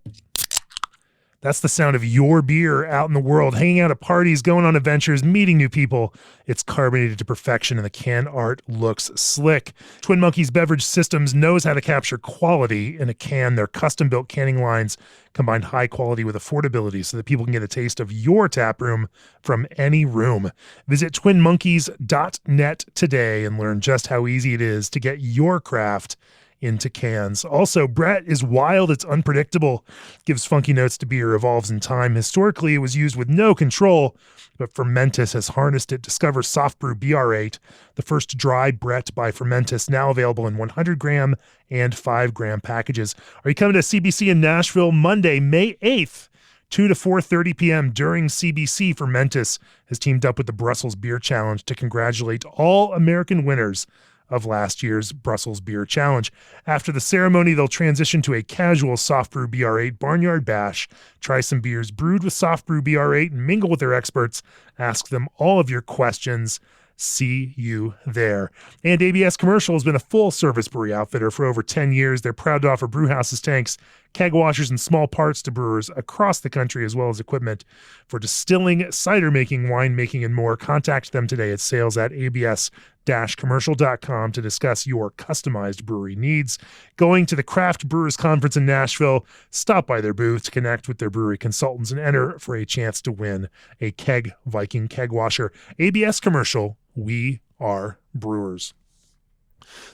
Speaker 1: That's the sound of your beer out in the world, hanging out at parties, going on adventures, meeting new people. It's carbonated to perfection, and the can art looks slick. Twin Monkeys Beverage Systems knows how to capture quality in a can. Their custom-built canning lines combine high quality with affordability so that people can get a taste of your tap room from any room. Visit twinmonkeys.net today and learn just how easy it is to get your craft into cans. Also, Brett is wild. It's unpredictable. Gives funky notes to beer, evolves in time. Historically, it was used with no control, but Fermentis has harnessed it. Discover Soft Brew BR8, the first dry Brett by Fermentis, now available in 100 gram and 5 gram packages. Are you coming to CBC in Nashville Monday, May 8th? 2 to 4:30 p.m. during CBC, Fermentis has teamed up with the Brussels Beer Challenge to congratulate all American winners of last year's Brussels Beer Challenge. After the ceremony, they'll transition to a casual Soft Brew BR8 Barnyard Bash, try some beers brewed with Soft Brew BR8, and mingle with their experts, ask them all of your questions. See you there. And ABS Commercial has been a full-service brewery outfitter for over 10 years. They're proud to offer brew houses, tanks, keg washers, and small parts to brewers across the country, as well as equipment for distilling, cider making, wine making, and more. Contact them today at sales@abs-commercial.com to discuss your customized brewery needs. Going to the Craft Brewers Conference in Nashville, stop by their booth to connect with their brewery consultants and enter for a chance to win a Keg Viking keg washer. ABS Commercial, we are brewers.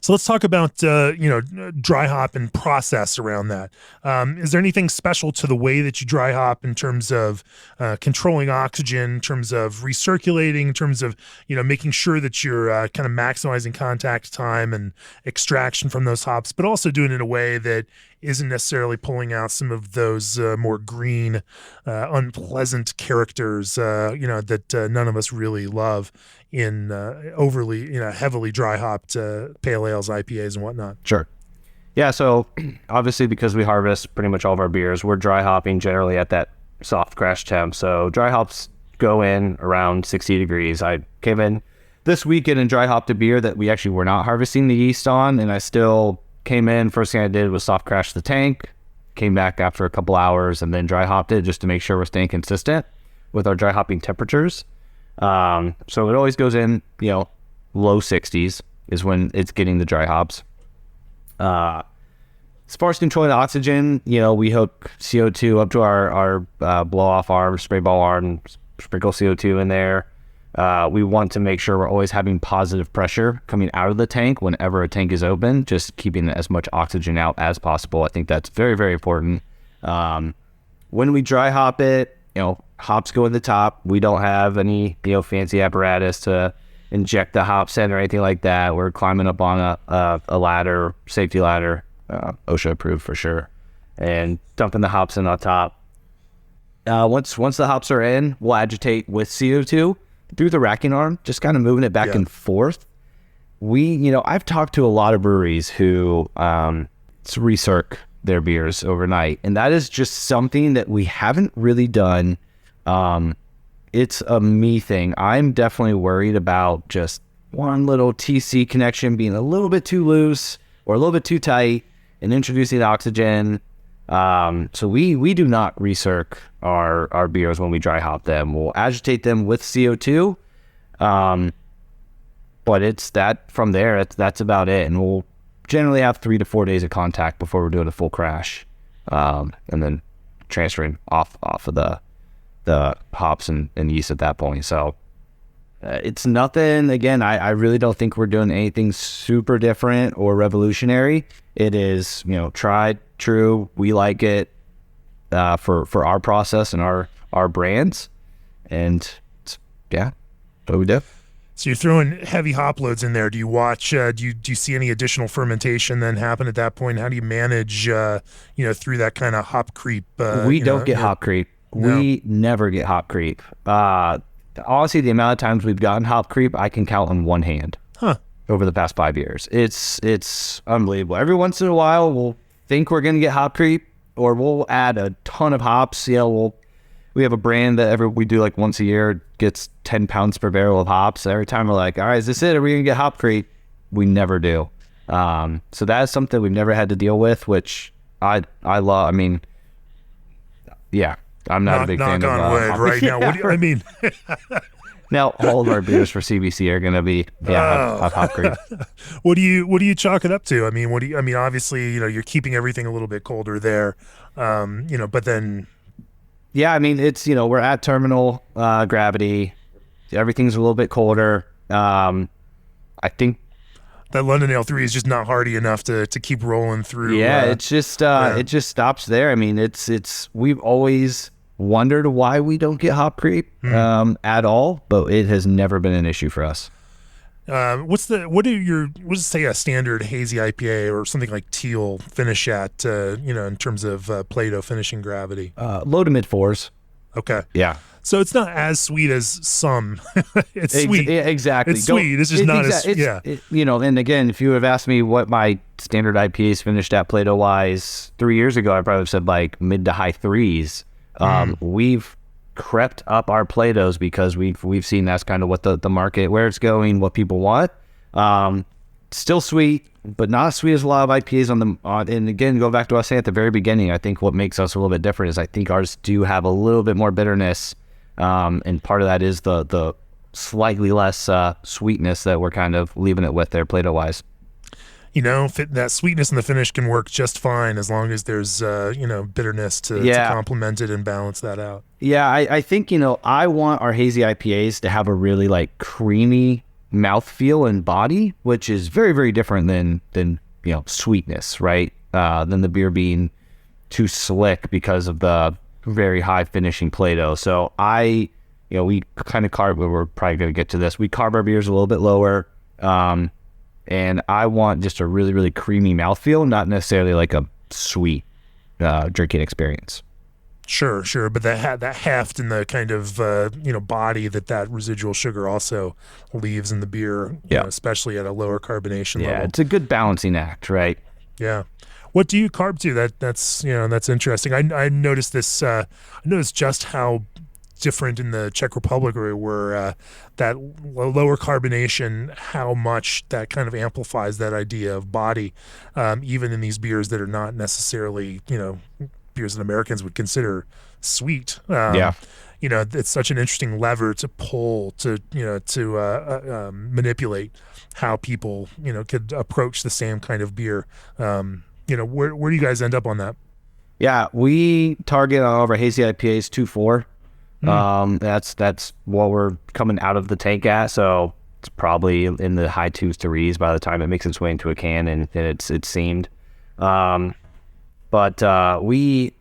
Speaker 1: So let's talk about, dry hop and process around that. Is there anything special to the way that you dry hop in terms of controlling oxygen, in terms of recirculating, in terms of, making sure that you're kind of maximizing contact time and extraction from those hops, but also doing it in a way that isn't necessarily pulling out some of those more green, unpleasant characters, that none of us really love in overly, heavily dry hopped pale ales, IPAs, and whatnot.
Speaker 2: Sure. Yeah. So obviously, because we harvest pretty much all of our beers, we're dry hopping generally at that soft crash temp. So dry hops go in around 60 degrees. I came in this weekend and dry hopped a beer that we actually were not harvesting the yeast on, and I still came in. First thing I did was soft crash the tank, came back after a couple hours, and then dry hopped it just to make sure we're staying consistent with our dry hopping temperatures. So it always goes in, low 60s is when it's getting the dry hops. As far as controlling the oxygen, we hook CO2 up to our blow-off arm, spray ball arm, and sprinkle CO2 in there. We want to make sure we're always having positive pressure coming out of the tank whenever a tank is open, just keeping as much oxygen out as possible. I think that's very, very important. When we dry hop it, hops go in the top. We don't have any, fancy apparatus to inject the hops in or anything like that. We're climbing up on a ladder, safety ladder, OSHA approved for sure, and dumping the hops in on top. Once the hops are in, we'll agitate with CO2 through the racking arm, just kind of moving it back and forth. I've talked to a lot of breweries who recirc their beers overnight, and that is just something that we haven't really done it's a me thing. I'm definitely worried about just one little TC connection being a little bit too loose or a little bit too tight and introducing oxygen. So we do not recirc our beers when we dry hop them. We'll agitate them with CO2. But it's that from there, that's about it. And we'll generally have 3 to 4 days of contact before we're doing a full crash. And then transferring off of the hops and yeast at that point. So it's nothing, again, I really don't think we're doing anything super different or revolutionary. It is, tried, true. We like it for our process and our brands. And yeah, what we do.
Speaker 1: So you're throwing heavy hop loads in there. Do you watch, do you see any additional fermentation then happen at that point? How do you manage, through that kind of hop creep?
Speaker 2: We don't get hop creep.
Speaker 1: No.
Speaker 2: We never get hop creep. Honestly, the amount of times we've gotten hop creep, I can count on one hand over the past 5 years. It's unbelievable. Every once in a while, we'll think we're going to get hop creep, or we'll add a ton of hops. We have a brand that we do like once a year, gets 10 pounds per barrel of hops. Every time we're like, all right, is this it? Are we going to get hop creep? We never do. So that is something we've never had to deal with, which I love. I mean, yeah, I'm not a big fan of
Speaker 1: knock on wood
Speaker 2: hop.
Speaker 1: right now. What do you, I mean,
Speaker 2: now all of our beers for CBC are going to be have hop creep.
Speaker 1: What do you chalk it up to? I mean, obviously, you're keeping everything a little bit colder there, but then.
Speaker 2: Yeah, I mean, it's, we're at terminal gravity. Everything's a little bit colder. I think
Speaker 1: that London Ale 3 is just not hardy enough to keep rolling through.
Speaker 2: Yeah, it's just it just stops there. I mean, we've always wondered why we don't get hop creep at all, but it has never been an issue for us.
Speaker 1: What does say a standard hazy IPA or something like teal finish at, in terms of Plato finishing gravity?
Speaker 2: Low to mid 4s.
Speaker 1: Okay.
Speaker 2: Yeah.
Speaker 1: So it's not as sweet as some. It's sweet.
Speaker 2: Exactly.
Speaker 1: It's sweet. It's just not as, yeah.
Speaker 2: And again, if you would have asked me what my standard IPAs finished at Plato wise 3 years ago, I probably would have said like mid to high 3s. We've crept up our Platos because we've seen that's kind of what the market, where it's going, what people want. Still sweet, but not as sweet as a lot of IPAs and again, go back to what I was saying at the very beginning. I think what makes us a little bit different is I think ours do have a little bit more bitterness. And part of that is the slightly less sweetness that we're kind of leaving it with there Plato wise.
Speaker 1: That sweetness in the finish can work just fine as long as there's, bitterness to complement it and balance that out.
Speaker 2: Yeah, I think, I want our hazy IPAs to have a really like creamy mouthfeel and body, which is very, very different than sweetness, right? Than the beer being too slick because of the very high finishing Plato. So we kind of carb, we're probably going to get to this. We carb our beers a little bit lower. And I want just a really, really creamy mouthfeel, not necessarily like a sweet drinking experience.
Speaker 1: Sure. But that heft and the kind of, body that residual sugar also leaves in the beer, especially at a lower carbonation level.
Speaker 2: Yeah, it's a good balancing act, right?
Speaker 1: Yeah. What do you carb to? That's interesting. I noticed this, I noticed just how different in the Czech Republic where that lower carbonation, how much that kind of amplifies that idea of body, even in these beers that are not necessarily, beers that Americans would consider sweet. It's such an interesting lever to pull to manipulate how people, could approach the same kind of beer. Where do you guys end up on that?
Speaker 2: Yeah, we target on all of our hazy IPAs 2.4. That's what we're coming out of the tank at, so it's probably in the high 2s, 3s by the time it makes its way into a can and it's seamed. But we,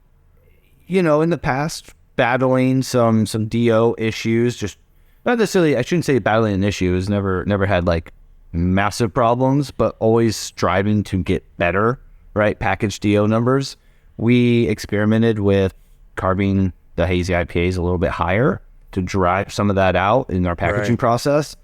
Speaker 2: in the past, battling some DO issues, just not necessarily, I shouldn't say battling an issue, is never had like massive problems, but always striving to get better, right? Package DO numbers. We experimented with carving the hazy IPAs a little bit higher to drive some of that out in our packaging process.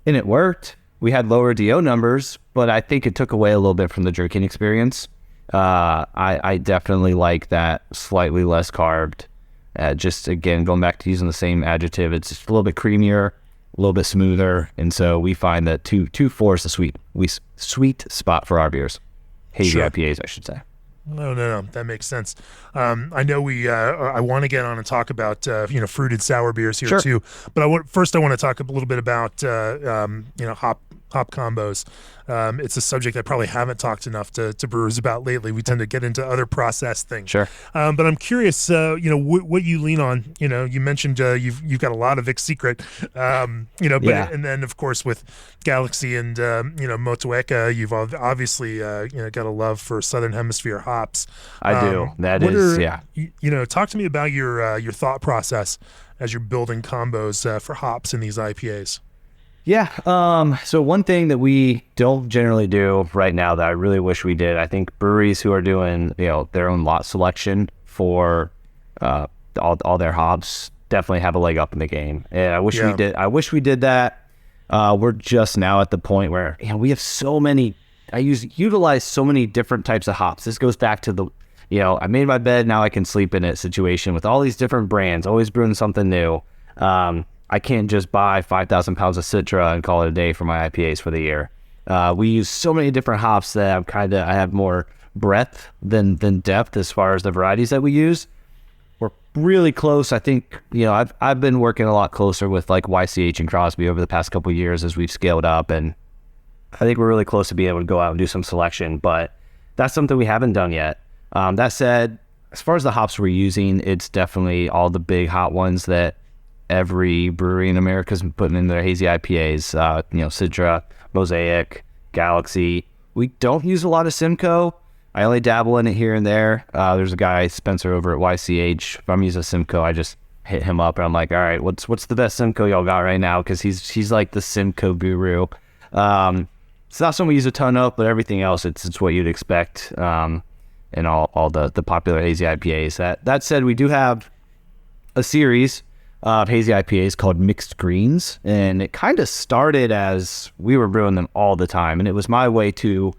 Speaker 2: And it worked. We had lower DO numbers, but I think it took away a little bit from the drinking experience. I definitely like that slightly less carved, Just again, going back to using the same adjective, it's just a little bit creamier, a little bit smoother, and so we find that 2.4 is the sweet spot for our beers, hazy IPAs, I should say.
Speaker 1: No, that makes sense. I know I want to get on and talk about fruited sour beers here too, but I want to talk a little bit about hop combos. It's a subject I probably haven't talked enough to brewers about lately. We tend to get into other process things.
Speaker 2: Sure.
Speaker 1: But I'm curious, what you lean on. You mentioned you've got a lot of Vic Secret, and then of course with Galaxy and Motueka, you've obviously got a love for Southern Hemisphere hops.
Speaker 2: I do.
Speaker 1: Talk to me about your thought process as you're building combos for hops in these IPAs.
Speaker 2: Yeah. So one thing that we don't generally do right now that I really wish we did, I think breweries who are doing, their own lot selection for all their hops definitely have a leg up in the game. And I wish we did. I wish we did that. We're just now at the point where we have so many. I utilize so many different types of hops. This goes back to the, I made my bed, now I can sleep in it situation with all these different brands, always brewing something new. I can't just buy 5,000 pounds of Citra and call it a day for my IPAs for the year. We use so many different hops that I have more breadth than depth as far as the varieties that we use. We're really close. I think, I've been working a lot closer with like YCH and Crosby over the past couple of years as we've scaled up, and I think we're really close to being able to go out and do some selection, but that's something we haven't done yet. That said, as far as the hops we're using, it's definitely all the big hot ones that every brewery in America is putting in their hazy IPAs, Citra, Mosaic, Galaxy. We don't use a lot of Simcoe. I only dabble in it here and there. There's a guy, Spencer, over at YCH. If I'm using Simcoe, I just hit him up and I'm like, all right, what's the best Simcoe y'all got right now? Because he's like the Simcoe guru. It's not something we use a ton of, but everything else, it's what you'd expect in all the popular hazy IPAs. That said, we do have a series of hazy IPAs called Mixed Greens, and it kind of started as we were brewing them all the time, and it was my way to,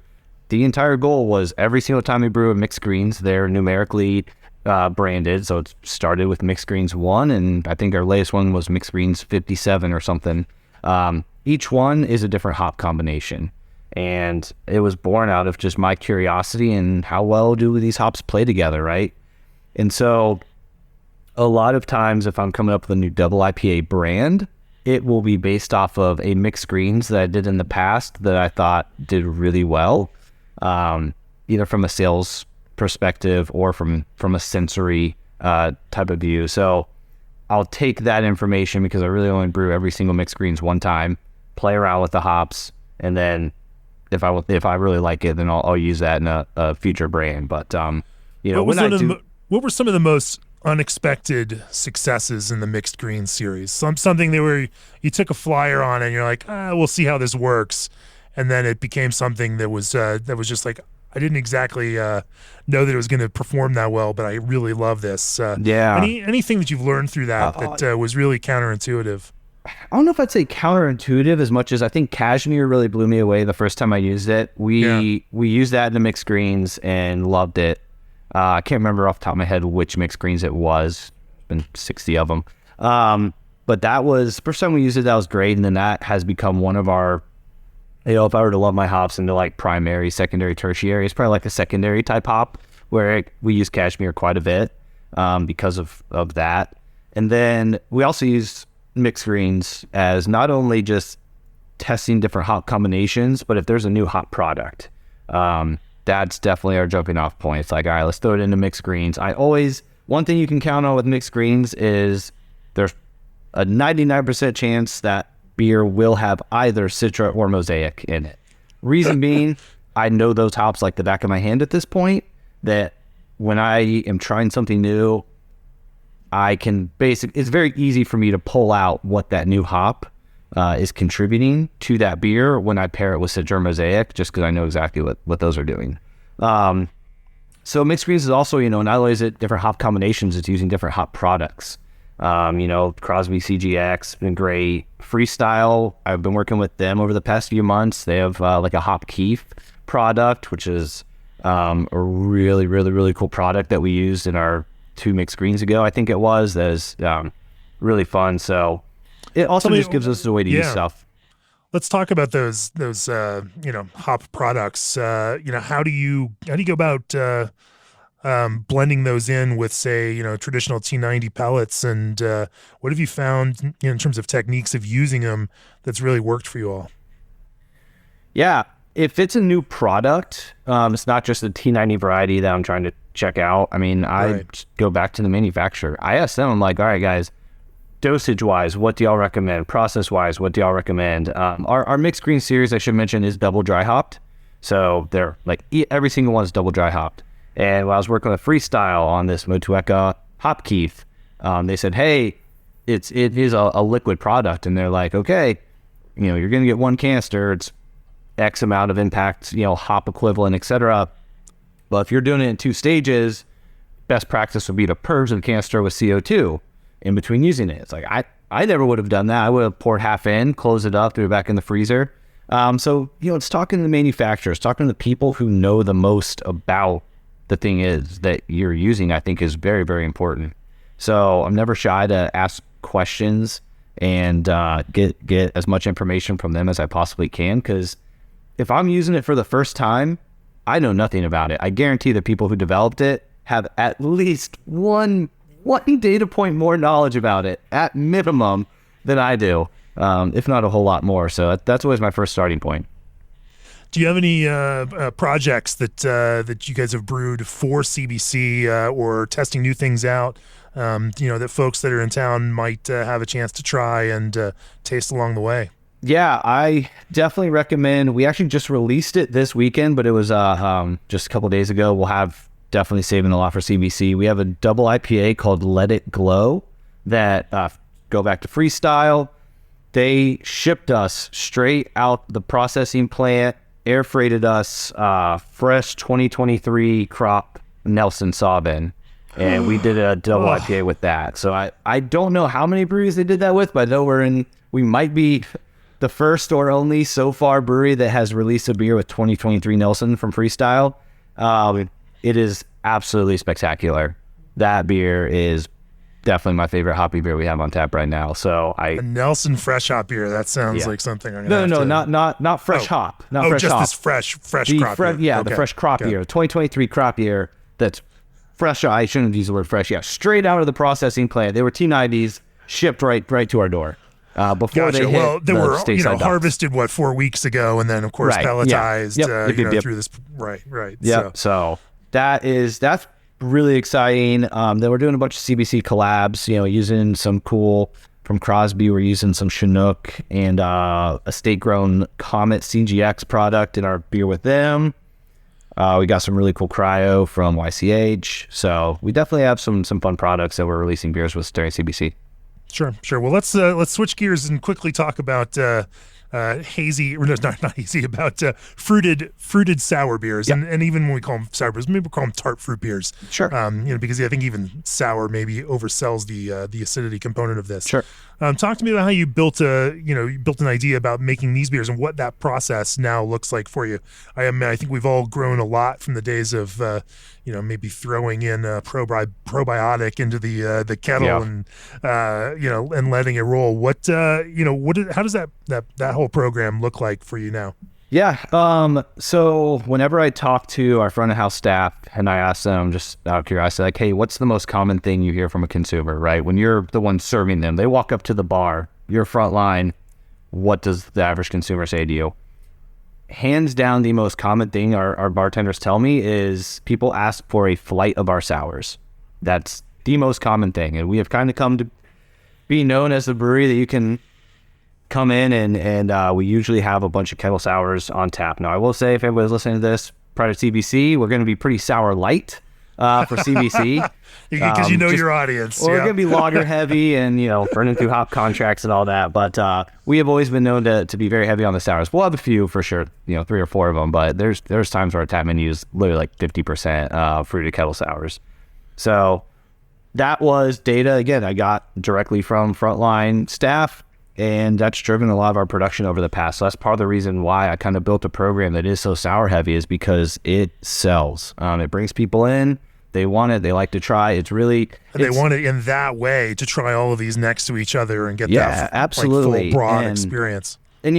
Speaker 2: the entire goal was every single time we brew a Mixed Greens, they're numerically branded, so it started with Mixed Greens 1, and I think our latest one was Mixed Greens 57 or something. Each one is a different hop combination, and it was born out of just my curiosity and how well do these hops play together, right? And so a lot of times if I'm coming up with a new double IPA brand, it will be based off of a Mixed Greens that I did in the past that I thought did really well, either from a sales perspective or from a sensory type of view. So I'll take that information because I really only brew every single Mixed Greens one time, play around with the hops, and then if I really like it, then I'll use that in a future brand. But
Speaker 1: what were some of the most unexpected successes in the Mixed Greens series? Something where you took a flyer on and you're like, we'll see how this works, and then it became something that was just like, I didn't exactly know that it was going to perform that well, but I really love this. Anything that you've learned through that was really counterintuitive?
Speaker 2: I don't know if I'd say counterintuitive as much as I think cashmere really blew me away the first time I used it. We used that in the Mixed Greens and loved it. I can't remember off the top of my head which Mixed Greens it was. Been 60 of them. But that was the first time we used it. That was great. And then that has become one of our, if I were to love my hops into like primary, secondary, tertiary, it's probably like a secondary type hop where we use cashmere quite a bit because of that. And then we also use Mixed Greens as not only just testing different hop combinations, but if there's a new hop product, that's definitely our jumping off point. It's like, all right, let's throw it into Mixed Greens. One thing you can count on with Mixed Greens is there's a 99% chance that beer will have either Citra or Mosaic in it. Reason being, I know those hops like the back of my hand at this point, that when I am trying something new, it's very easy for me to pull out what that new hop is contributing to that beer when I pair it with Citra or Mosaic, just because I know exactly what those are doing. So Mixed Greens is also, not only is it different hop combinations, it's using different hop products. Crosby CGX, been great. Freestyle, I've been working with them over the past few months. They have like a hop keef product, which is a really, really, really cool product that we used in our 2 mixed greens ago, I think it was. That is really fun. So it also just gives us a way to use stuff.
Speaker 1: Let's talk about those hop products. How do you go about blending those in with, say, traditional T90 pellets, and what have you found in terms of techniques of using them that's really worked for you all?
Speaker 2: Yeah, if it's a new product, it's not just the T90 variety that I'm trying to check out. I mean, I go back to the manufacturer. I ask them, I'm like, all right, guys, dosage-wise, what do y'all recommend? Process-wise, what do y'all recommend? Our mixed green series, I should mention, is double dry hopped. So they're like, every single one is double dry hopped. And when I was working with Freestyle on this Motueka hop keef, they said, hey, it is a liquid product. And they're like, okay, you're going to get 1 canister. It's X amount of impact, hop equivalent, etc. But if you're doing it in 2 stages, best practice would be to purge the canister with CO2 in between using it. It's like, I never would have done that. I would have poured half in, closed it up, threw it back in the freezer. So, it's talking to the manufacturers, talking to the people who know the most about the thing is that you're using, I think is very, very important. So I'm never shy to ask questions and get as much information from them as I possibly can, because if I'm using it for the first time, I know nothing about it. I guarantee the people who developed it have at least one data point more knowledge about it, at minimum, than I do, if not a whole lot more. So that's always my first starting point.
Speaker 1: Do you have any projects that you guys have brewed for CBC or testing new things out, that folks that are in town might have a chance to try and taste along the way?
Speaker 2: Yeah, I definitely recommend. We actually just released it this weekend, but it was just a couple of days ago. We'll have definitely saving a lot for CBC. We have a double IPA called Let It Glow that go back to Freestyle. They shipped us straight out the processing plant, air freighted us fresh 2023 crop Nelson Sauvin, and we did a double IPA with that. So I don't know how many breweries they did that with, but I know we might be the first or only so far brewery that has released a beer with 2023 Nelson from Freestyle. It is absolutely spectacular. That beer is definitely my favorite hoppy beer we have on tap right now. So
Speaker 1: a Nelson fresh hop beer. That sounds like something I'm gonna
Speaker 2: not fresh hop. Not fresh
Speaker 1: just
Speaker 2: hop.
Speaker 1: This fresh crop beer.
Speaker 2: Yeah, the fresh crop beer. 2023 crop beer that's fresh. I shouldn't use the word fresh. Yeah, straight out of the processing plant. They were T90s shipped right to our door. Before they hit
Speaker 1: they were
Speaker 2: harvested
Speaker 1: 4 weeks ago, and then of course pelletized. Through this. Right.
Speaker 2: Yeah. So that's really exciting. Then we're doing a bunch of CBC collabs. Using some cool from Crosby. We're using some Chinook and a state-grown Comet CGX product in our beer with them. We got some really cool cryo from YCH. So we definitely have some fun products that we're releasing beers with during CBC.
Speaker 1: Sure. Well, let's switch gears and quickly talk about hazy, or not hazy, about fruited sour beers, and even when we call them sour beers, maybe we'll call them tart fruit beers.
Speaker 2: Sure.
Speaker 1: Because I think even sour maybe oversells the acidity component of this.
Speaker 2: Sure.
Speaker 1: Talk to me about how you built an idea about making these beers and what that process now looks like for you. I think we've all grown a lot from the days of maybe throwing in a probiotic into the kettle and letting it roll. How does that whole program look like for you now?
Speaker 2: Yeah. So whenever I talk to our front of house staff and I ask them, just out of curiosity, like, hey, what's the most common thing you hear from a consumer, right? When you're the one serving them, they walk up to the bar, you're front line. What does the average consumer say to you? Hands down, the most common thing our bartenders tell me is people ask for a flight of our sours. That's the most common thing. And we have kind of come to be known as the brewery that you can come in and we usually have a bunch of kettle sours on tap. Now, I will say, if everybody's listening to this prior to CBC, we're going to be pretty sour light for CBC.
Speaker 1: Because your audience.
Speaker 2: We're going to be lager heavy and, burning through hop contracts and all that. But we have always been known to be very heavy on the sours. We'll have a few for sure, 3 or 4 of them. But there's times where our tap menu is literally like 50% fruited kettle sours. So that was data, again, I got directly from frontline staff. And that's driven a lot of our production over the past. So that's part of the reason why I kind of built a program that is so sour heavy, is because it sells. It brings people in. They want it. They like to try. It's really...
Speaker 1: And they want it in that way to try all of these next to each other and get that
Speaker 2: absolutely.
Speaker 1: Like, full broad experience.
Speaker 2: And,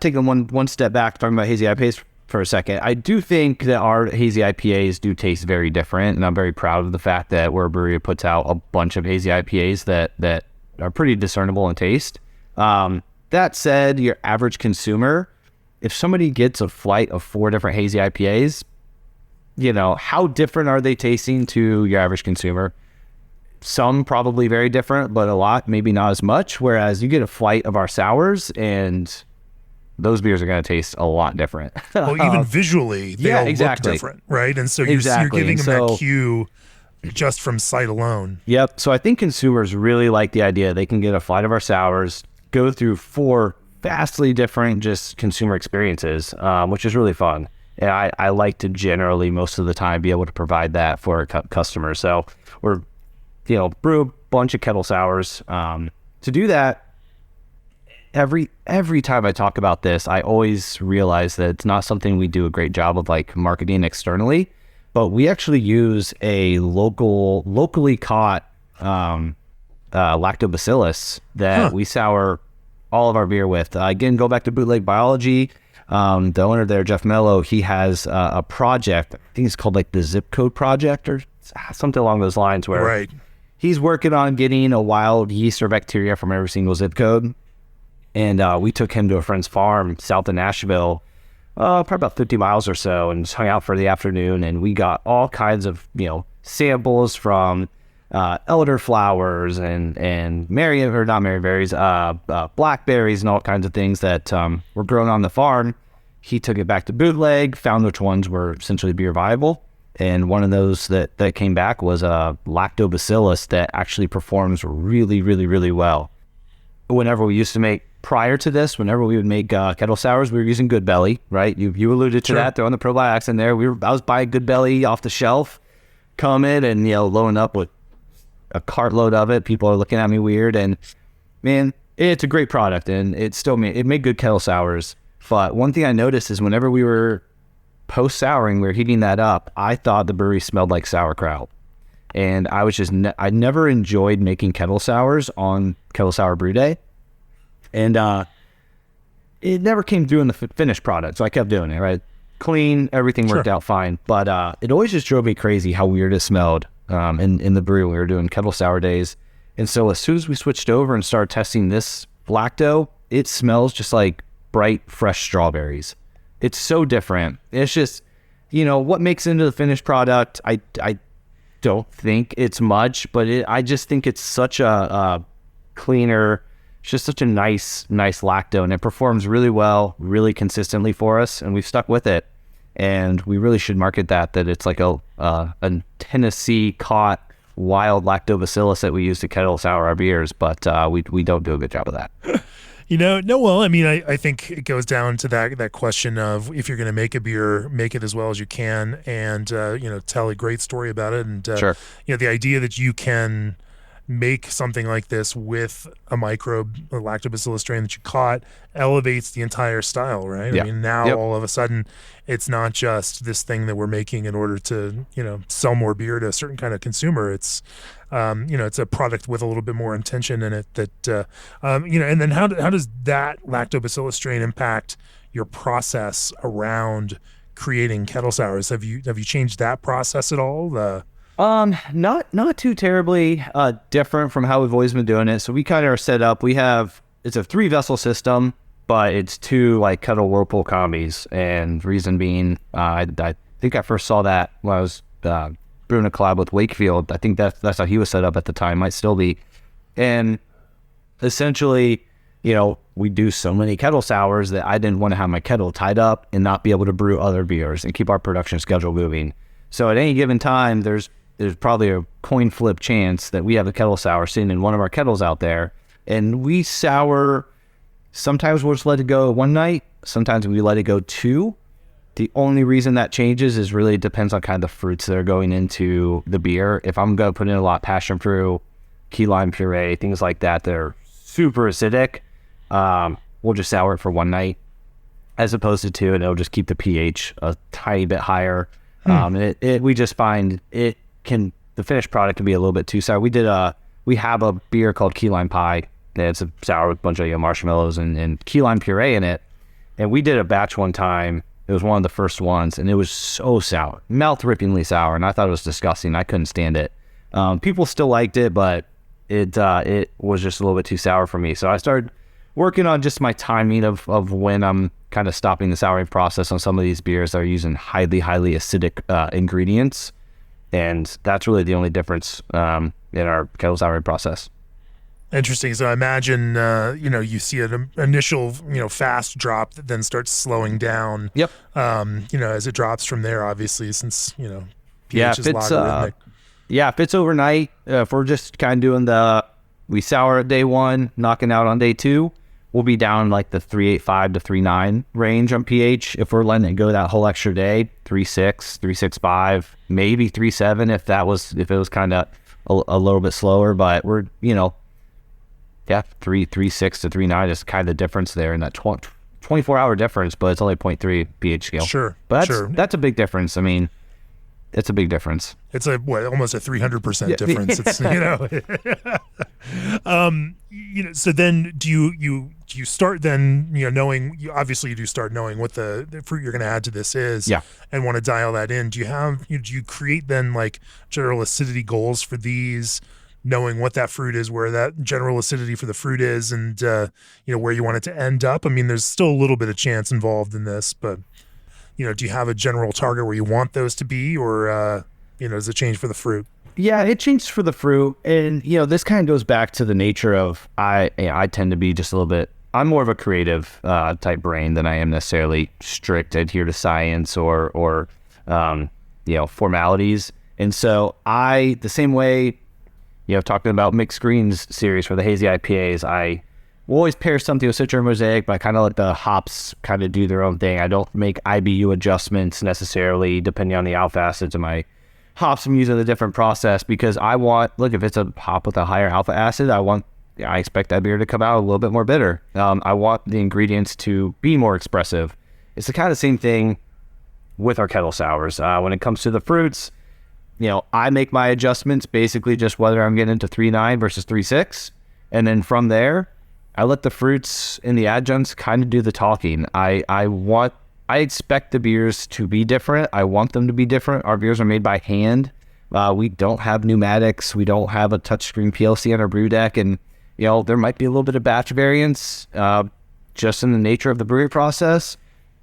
Speaker 2: taking one step back, talking about hazy IPAs for a second, I do think that our hazy IPAs do taste very different, and I'm very proud of the fact that we're a brewery that puts out a bunch of hazy IPAs that are pretty discernible in taste. That said, your average consumer, if somebody gets a flight of 4 different hazy IPAs, how different are they tasting to your average consumer? Some probably very different, but a lot maybe not as much. Whereas you get a flight of our sours, and those beers are going to taste a lot different.
Speaker 1: Well, even visually, they all look different, right? And so you're giving them that cue just from sight alone.
Speaker 2: Yep. So I think consumers really like the idea they can get a flight of our sours, go through 4 vastly different just consumer experiences, which is really fun. And I like to generally most of the time be able to provide that for our customers. So we're, brew a bunch of kettle sours. To do that, every time I talk about this, I always realize that it's not something we do a great job of like marketing externally, but we actually use a locally caught lactobacillus that we sour all of our beer with. Again, go back to bootleg biology. The owner there, Jeff Mello, he has a project. I think it's called like the Zip Code Project or something along those lines, where he's working on getting a wild yeast or bacteria from every single zip code. And we took him to a friend's farm south of Nashville, probably about 50 miles or so, and just hung out for the afternoon. And we got all kinds of samples from elderflowers and blackberries and all kinds of things that were grown on the farm. He took it back to bootleg, found which ones were essentially beer viable, and one of those that came back was a lactobacillus that actually performs really, really, really well. Whenever we would make kettle sours, we were using Good Belly, right? You alluded to that, throwing the probiotics in there. I was buying Good Belly off the shelf, coming and loading up with a cartload of it. People are looking at me weird, and man, it's a great product, and it made good kettle sours. But one thing I noticed is whenever we were post souring, we were heating that up, I thought the brewery smelled like sauerkraut, and I was I never enjoyed making kettle sours on kettle sour brew day, and it never came through in the finished product. So I kept doing it, right? Clean, everything worked out fine, but it always just drove me crazy how weird it smelled in the brewery. We were doing kettle sour days. And so as soon as we switched over and started testing this lacto, it smells just like bright, fresh strawberries. It's so different. It's just, what makes into the finished product, I don't think it's much, but I just think it's such a cleaner, it's just such a nice lacto, and it performs really well, really consistently for us, and we've stuck with it. And we really should market that it's like a Tennessee caught wild lactobacillus that we use to kettle sour our beers, but we don't do a good job of that.
Speaker 1: Well, I mean, I think it goes down to that question of if you're going to make a beer, make it as well as you can, and tell a great story about it, and the idea that you can make something like this with a microbe, a lactobacillus strain that you caught, elevates the entire style, right? I mean, now all of a sudden, it's not just this thing that we're making in order to, sell more beer to a certain kind of consumer. It's, it's a product with a little bit more intention in it that, and then how does that lactobacillus strain impact your process around creating kettle sours? Have you changed that process at all?
Speaker 2: Not too terribly different from how we've always been doing it. So we kind of are set up. It's a 3-vessel system, but it's 2 like kettle whirlpool combis. And reason being, I think I first saw that when I was brewing a collab with Wakefield. I think that's how he was set up at the time. Might still be. And essentially, we do so many kettle sours that I didn't want to have my kettle tied up and not be able to brew other beers and keep our production schedule moving. So at any given time, there's probably a coin flip chance that we have a kettle sour sitting in one of our kettles out there, and we sour. Sometimes we'll just let it go one night. Sometimes we let it go 2. The only reason that changes is really depends on kind of the fruits that are going into the beer. If I'm going to put in a lot of passion fruit, key lime puree, things like that, they're super acidic, we'll just sour it for one night as opposed to 2, and it'll just keep the pH a tiny bit higher. And we just find the finished product can be a little bit too sour. We have a beer called key lime pie. It's a sour with a bunch of marshmallows and key lime puree in it. And we did a batch one time. It was one of the first ones, and it was so sour, mouth-rippingly sour, and I thought it was disgusting. I couldn't stand it. People still liked it, but it was just a little bit too sour for me. So I started working on just my timing of when I'm kind of stopping the souring process on some of these beers that are using highly acidic ingredients, and that's really the only difference in our kettle souring process.
Speaker 1: Interesting. So I imagine, you see an initial, fast drop that then starts slowing down.
Speaker 2: Yep.
Speaker 1: As it drops from there, obviously, since, pH is logarithmic.
Speaker 2: If it's overnight, if we're just kind of doing we sour at day one, knocking out on day two, we'll be down like the 3.85 to 3.9 range on pH. If we're letting it go that whole extra day, 3.6, 3.65, maybe 3.7 if it was kind of a little bit slower, but we're, 3.6 to 3.9 is kind of the difference there in that 24-hour difference, but it's only 0.3 pH scale.
Speaker 1: Sure.
Speaker 2: But that's a big difference. I mean, it's a big difference.
Speaker 1: It's almost a 300% difference. It's, so then do you start then, knowing, obviously you do start knowing what the fruit you're going to add to this is, and want to dial that in. Do you create then like general acidity goals for these, knowing what that fruit is, where that general acidity for the fruit is, and where you want it to end up? I mean, there's still a little bit of chance involved in this, but do you have a general target where you want those to be, or does it change for the fruit?
Speaker 2: Yeah, it changes for the fruit, and this kind of goes back to the nature of I tend to be just a little bit. I'm more of a creative type brain than I am necessarily strict, adhere to science or formalities, and so the same way. Talking about mixed greens series for the hazy IPAs, I will always pair something with Citra and Mosaic, but I kind of let the hops kind of do their own thing. I don't make IBU adjustments necessarily depending on the alpha acids of my hops I'm using a different process, because if it's a hop with a higher alpha acid, I expect that beer to come out a little bit more bitter. I want the ingredients to be more expressive. It's the kind of same thing with our kettle sours. When it comes to the fruits, I make my adjustments basically just whether I'm getting into 3.9 versus 3.6. And then from there, I let the fruits and the adjuncts kind of do the talking. I expect the beers to be different. I want them to be different. Our beers are made by hand. We don't have pneumatics. We don't have a touchscreen PLC on our brew deck. And, there might be a little bit of batch variance just in the nature of the brewery process.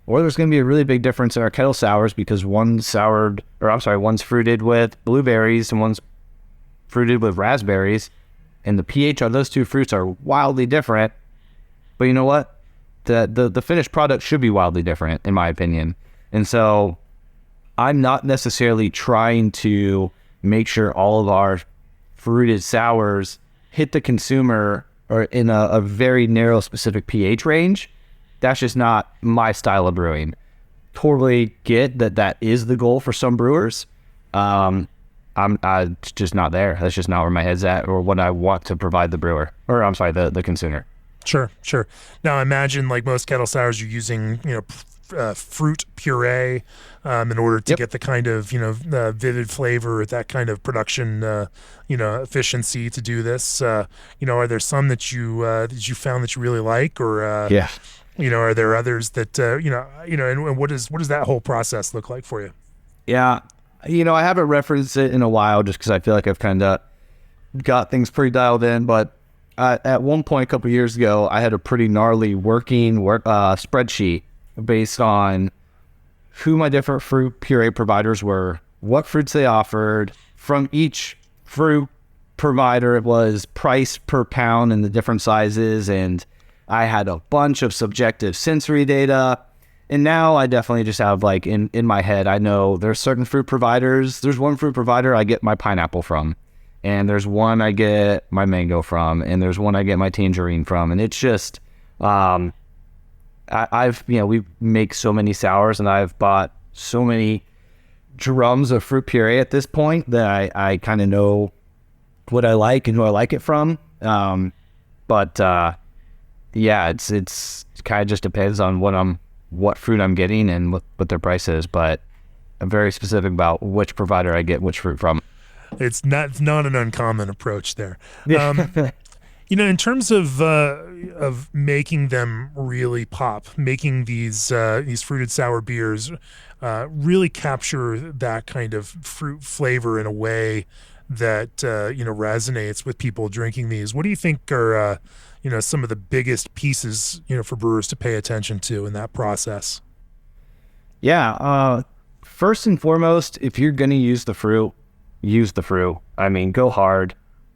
Speaker 2: Or there's going to be a really big difference in our kettle sours because one's fruited with blueberries and one's fruited with raspberries, and the pH on those two fruits are wildly different. But you know what? The finished product should be wildly different, in my opinion. And so I'm not necessarily trying to make sure all of our fruited sours hit the consumer or in a very narrow specific pH range. That's just not my style of brewing. Totally get that is the goal for some brewers. I'm just not there. That's just not where my head's at or what I want to provide the brewer, or I'm sorry, the consumer.
Speaker 1: Sure. Now, I imagine like most kettle sours, you're using, fruit puree in order to get the kind of, vivid flavor, that kind of production, efficiency to do this. Are there some that you found that you really like, or are there others that and what does that whole process look like for you?
Speaker 2: Yeah, I haven't referenced it in a while just because I feel like I've kind of got things pretty dialed in. But at one point a couple of years ago, I had a pretty gnarly working spreadsheet based on who my different fruit puree providers were, what fruits they offered. From each fruit provider, it was price per pound and the different sizes, and I had a bunch of subjective sensory data. And now I definitely just have like in my head, I know there's certain fruit providers. There's one fruit provider I get my pineapple from, and there's one I get my mango from, and there's one I get my tangerine from. And it's just, we make so many sours, and I've bought so many drums of fruit puree at this point that I kind of know what I like and who I like it from. It's kind of just depends on what fruit I'm getting and what their price is. But I'm very specific about which provider I get which fruit from.
Speaker 1: It's not an uncommon approach there.
Speaker 2: Yeah.
Speaker 1: In terms of making them really pop, making these fruited sour beers really capture that kind of fruit flavor in a way that resonates with people drinking these. What do you think are some of the biggest pieces for brewers to pay attention to in that process?
Speaker 2: Yeah. First and foremost, if you're going to use the fruit, use the fruit. I mean, go hard.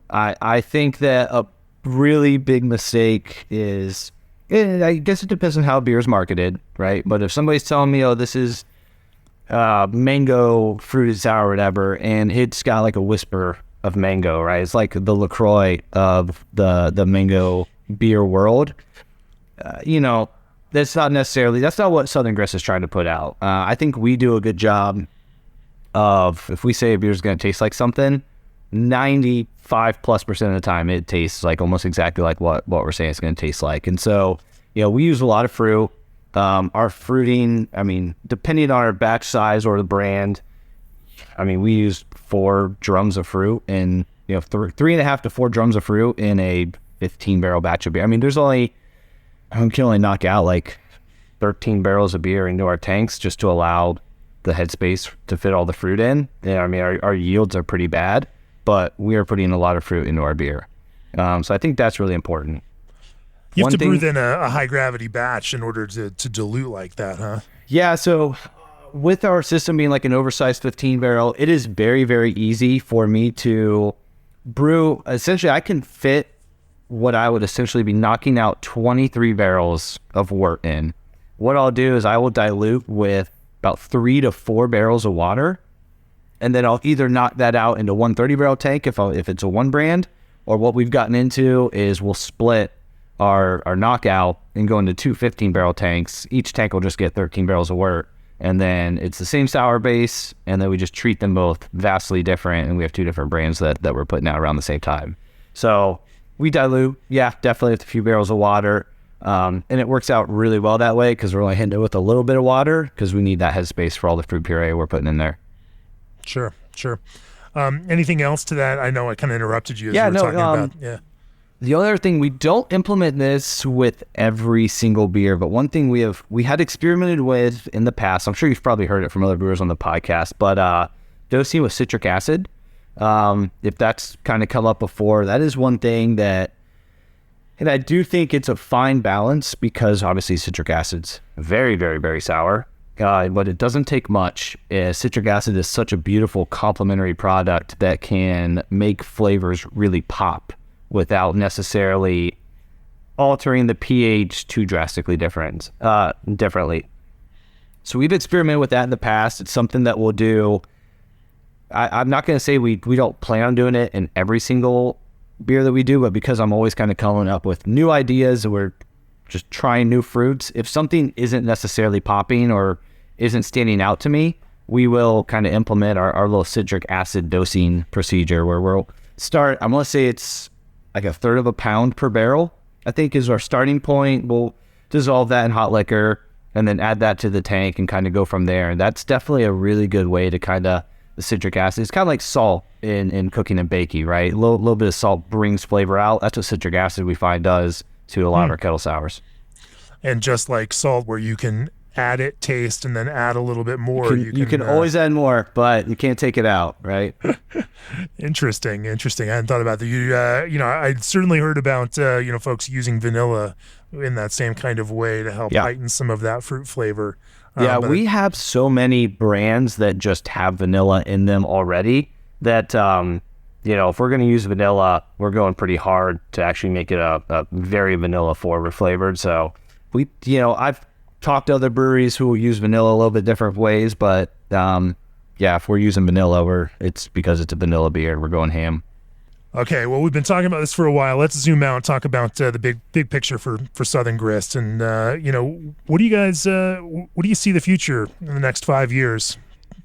Speaker 2: I think that a really big mistake is, I guess it depends on how beer is marketed, right? But if somebody's telling me, oh, this is mango fruited sour or whatever, and it's got like a whisper of mango, right? It's like the LaCroix of the mango beer world. That's not what Southern Grist is trying to put out. I think we do a good job of, if we say a beer is going to taste like something, 95+% of the time it tastes like almost exactly like what we're saying it's going to taste like. And so, we use a lot of fruit. Our fruiting, depending on our batch size or the brand, we use 4 drums of fruit and, 3.5 to 4 drums of fruit in a 15-barrel batch of beer. We can only knock out like 13 barrels of beer into our tanks just to allow the headspace to fit all the fruit in. And our yields are pretty bad, but we are putting a lot of fruit into our beer. So I think that's really important.
Speaker 1: You have to brew then a high gravity batch in order to dilute like that, huh?
Speaker 2: Yeah. So with our system being like an oversized 15 barrel, it is very, very easy for me to brew. Essentially, I can fit what I would essentially be knocking out 23 barrels of wort in. What I'll do is I will dilute with about 3 to 4 barrels of water, and then I'll either knock that out into 130 barrel tank if it's a one brand, or what we've gotten into is we'll split our knockout and go into 2 15 barrel tanks. Each tank will just get 13 barrels of wort, and then it's the same sour base, and then we just treat them both vastly different, and we have 2 different brands that we're putting out around the same time. So we dilute, definitely with a few barrels of water, and it works out really well that way because we're only hitting it with a little bit of water because we need that headspace for all the fruit puree we're putting in there.
Speaker 1: Sure. Anything else to that? I know I kind of interrupted you as you were talking about. Yeah.
Speaker 2: The other thing, we don't implement this with every single beer, but one thing we had experimented with in the past, I'm sure you've probably heard it from other brewers on the podcast, but dosing with citric acid. If that's kind of come up before, that is one thing that, and I do think it's a fine balance because obviously citric acid's very, very, very sour, but it doesn't take much. Citric acid is such a beautiful complementary product that can make flavors really pop without necessarily altering the pH too drastically differently. So we've experimented with that in the past. It's something that we'll do. I'm not going to say we don't plan on doing it in every single beer that we do, but because I'm always kind of coming up with new ideas and we're just trying new fruits, if something isn't necessarily popping or isn't standing out to me, we will kind of implement our little citric acid dosing procedure where we'll start, I'm going to say it's like 1/3 of a pound per barrel, I think is our starting point. We'll dissolve that in hot liquor and then add that to the tank and kind of go from there. And that's definitely a really good way to the citric acid. It's kind of like salt in cooking and baking, right? A little bit of salt brings flavor out. That's what citric acid we find does to a lot of our kettle sours.
Speaker 1: And just like salt, where you can add it, taste, and then add a little bit more.
Speaker 2: You can always add more, but you can't take it out, right?
Speaker 1: Interesting. I hadn't thought about that. I'd certainly heard about folks using vanilla in that same kind of way to help heighten some of that fruit flavor.
Speaker 2: We have so many brands that just have vanilla in them already that, if we're going to use vanilla, we're going pretty hard to actually make it a very vanilla forward flavored. So I've talked to other breweries who will use vanilla a little bit different ways, but if we're using vanilla, it's because it's a vanilla beer and we're going ham.
Speaker 1: Okay, well, we've been talking about this for a while. Let's zoom out and talk about the big picture for Southern Grist. And, what do you see the future in the next 5 years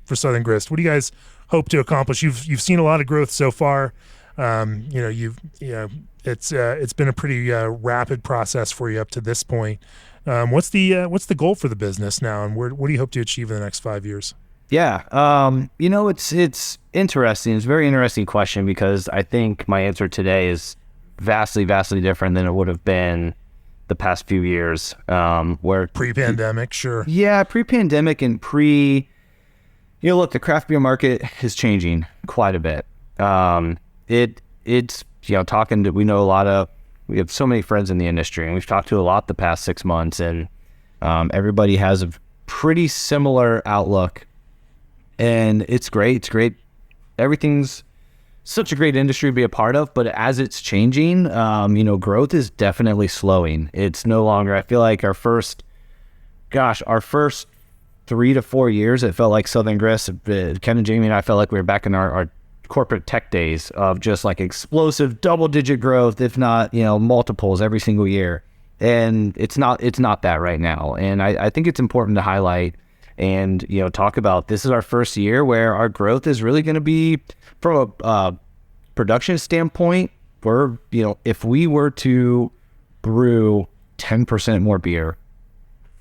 Speaker 1: for Southern Grist? What do you guys hope to accomplish? You've seen a lot of growth so far. It's been a pretty rapid process for you up to this point. What's the goal for the business now, and what do you hope to achieve in the next 5 years?
Speaker 2: Yeah. It's interesting. It's a very interesting question because I think my answer today is vastly, vastly different than it would have been the past few years. Where
Speaker 1: Pre-pandemic, sure.
Speaker 2: Yeah, pre-pandemic and look, the craft beer market is changing quite a bit. It's we have so many friends in the industry, and we've talked to a lot the past 6 months, and everybody has a pretty similar outlook. And it's great. It's great. Everything's such a great industry to be a part of, but as it's changing, growth is definitely slowing. It's no longer, I feel like our first 3 to 4 years, it felt like Southern Grist, Ken and Jamie and I felt like we were back in our corporate tech days of just like explosive double-digit growth, if not, multiples every single year. And it's not that right now. And I think it's important to highlight and, talk about this is our first year where our growth is really going to be from a production standpoint. If we were to brew 10% more beer,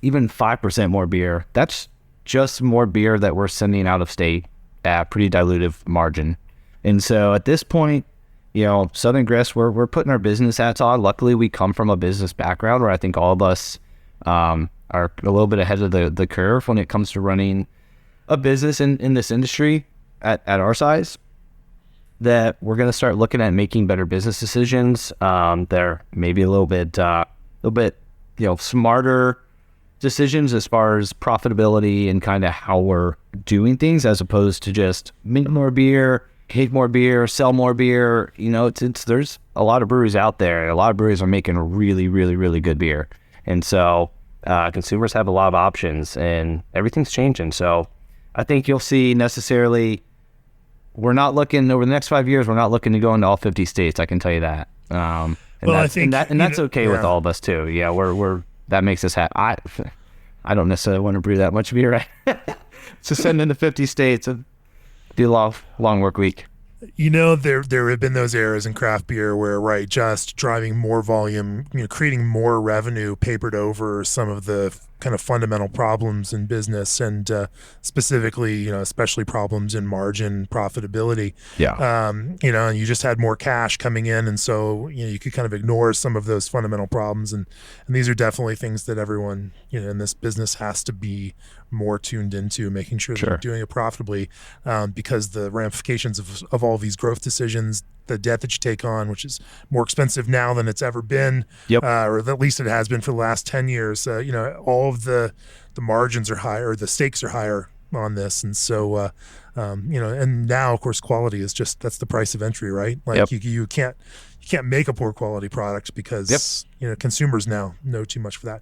Speaker 2: even 5% more beer, that's just more beer that we're sending out of state at pretty dilutive margin. And so at this point, Southern Grist, we're putting our business hats on. Luckily, we come from a business background where I think all of us are a little bit ahead of the curve when it comes to running a business in this industry at our size, that we're going to start looking at making better business decisions. They're maybe a little bit smarter decisions as far as profitability and kind of how we're doing things, as opposed to just make more beer, hate more beer, sell more beer. There's a lot of breweries out there. A lot of breweries are making really, really, really good beer. And so consumers have a lot of options, and everything's changing. So I think you'll see necessarily, we're not looking over the next 5 years, we're not looking to go into all 50 states. I can tell you that. That's okay with all of us too. Yeah. That makes us happy. I don't necessarily want to brew that much beer. To send into 50 states and do a long work week.
Speaker 1: There have been those eras in craft beer where, just driving more volume, creating more revenue papered over some of the kind of fundamental problems in business, and specifically, especially problems in margin profitability.
Speaker 2: Yeah.
Speaker 1: And you just had more cash coming in, and so you could kind of ignore some of those fundamental problems, and these are definitely things that everyone in this business has to be more tuned into, making sure that you're doing it profitably, because the ramifications of all these growth decisions, the debt that you take on, which is more expensive now than it's ever been, or at least it has been for the last 10 years, all of the margins are higher, the stakes are higher on this. And so, and now of course, quality is that's the price of entry, right? You can't make a poor quality product because, consumers now know too much for that.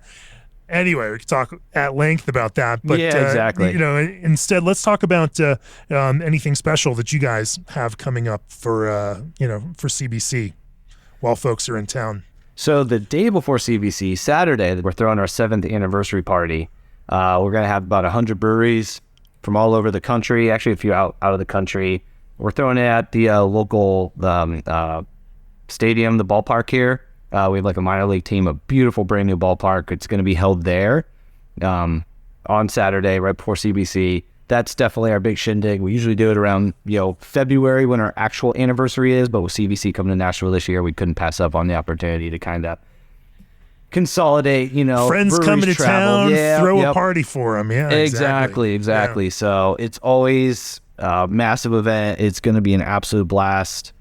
Speaker 1: Anyway, we could talk at length about that, but
Speaker 2: exactly.
Speaker 1: Instead, let's talk about anything special that you guys have coming up for CBC while folks are in town.
Speaker 2: So the day before CBC, Saturday, we're throwing our 7th anniversary party. We're going to have about 100 breweries from all over the country, actually a few out of the country. We're throwing it at the local stadium, the ballpark here. We have like a minor league team, a beautiful brand new ballpark. It's going to be held there on Saturday, right before CBC. That's definitely our big shindig. We usually do it around February when our actual anniversary is, but with CBC coming to Nashville this year, we couldn't pass up on the opportunity to kind of consolidate.
Speaker 1: Friends coming to town, throw a party for them. Yeah,
Speaker 2: exactly. Yeah. So it's always a massive event. It's going to be an absolute blast.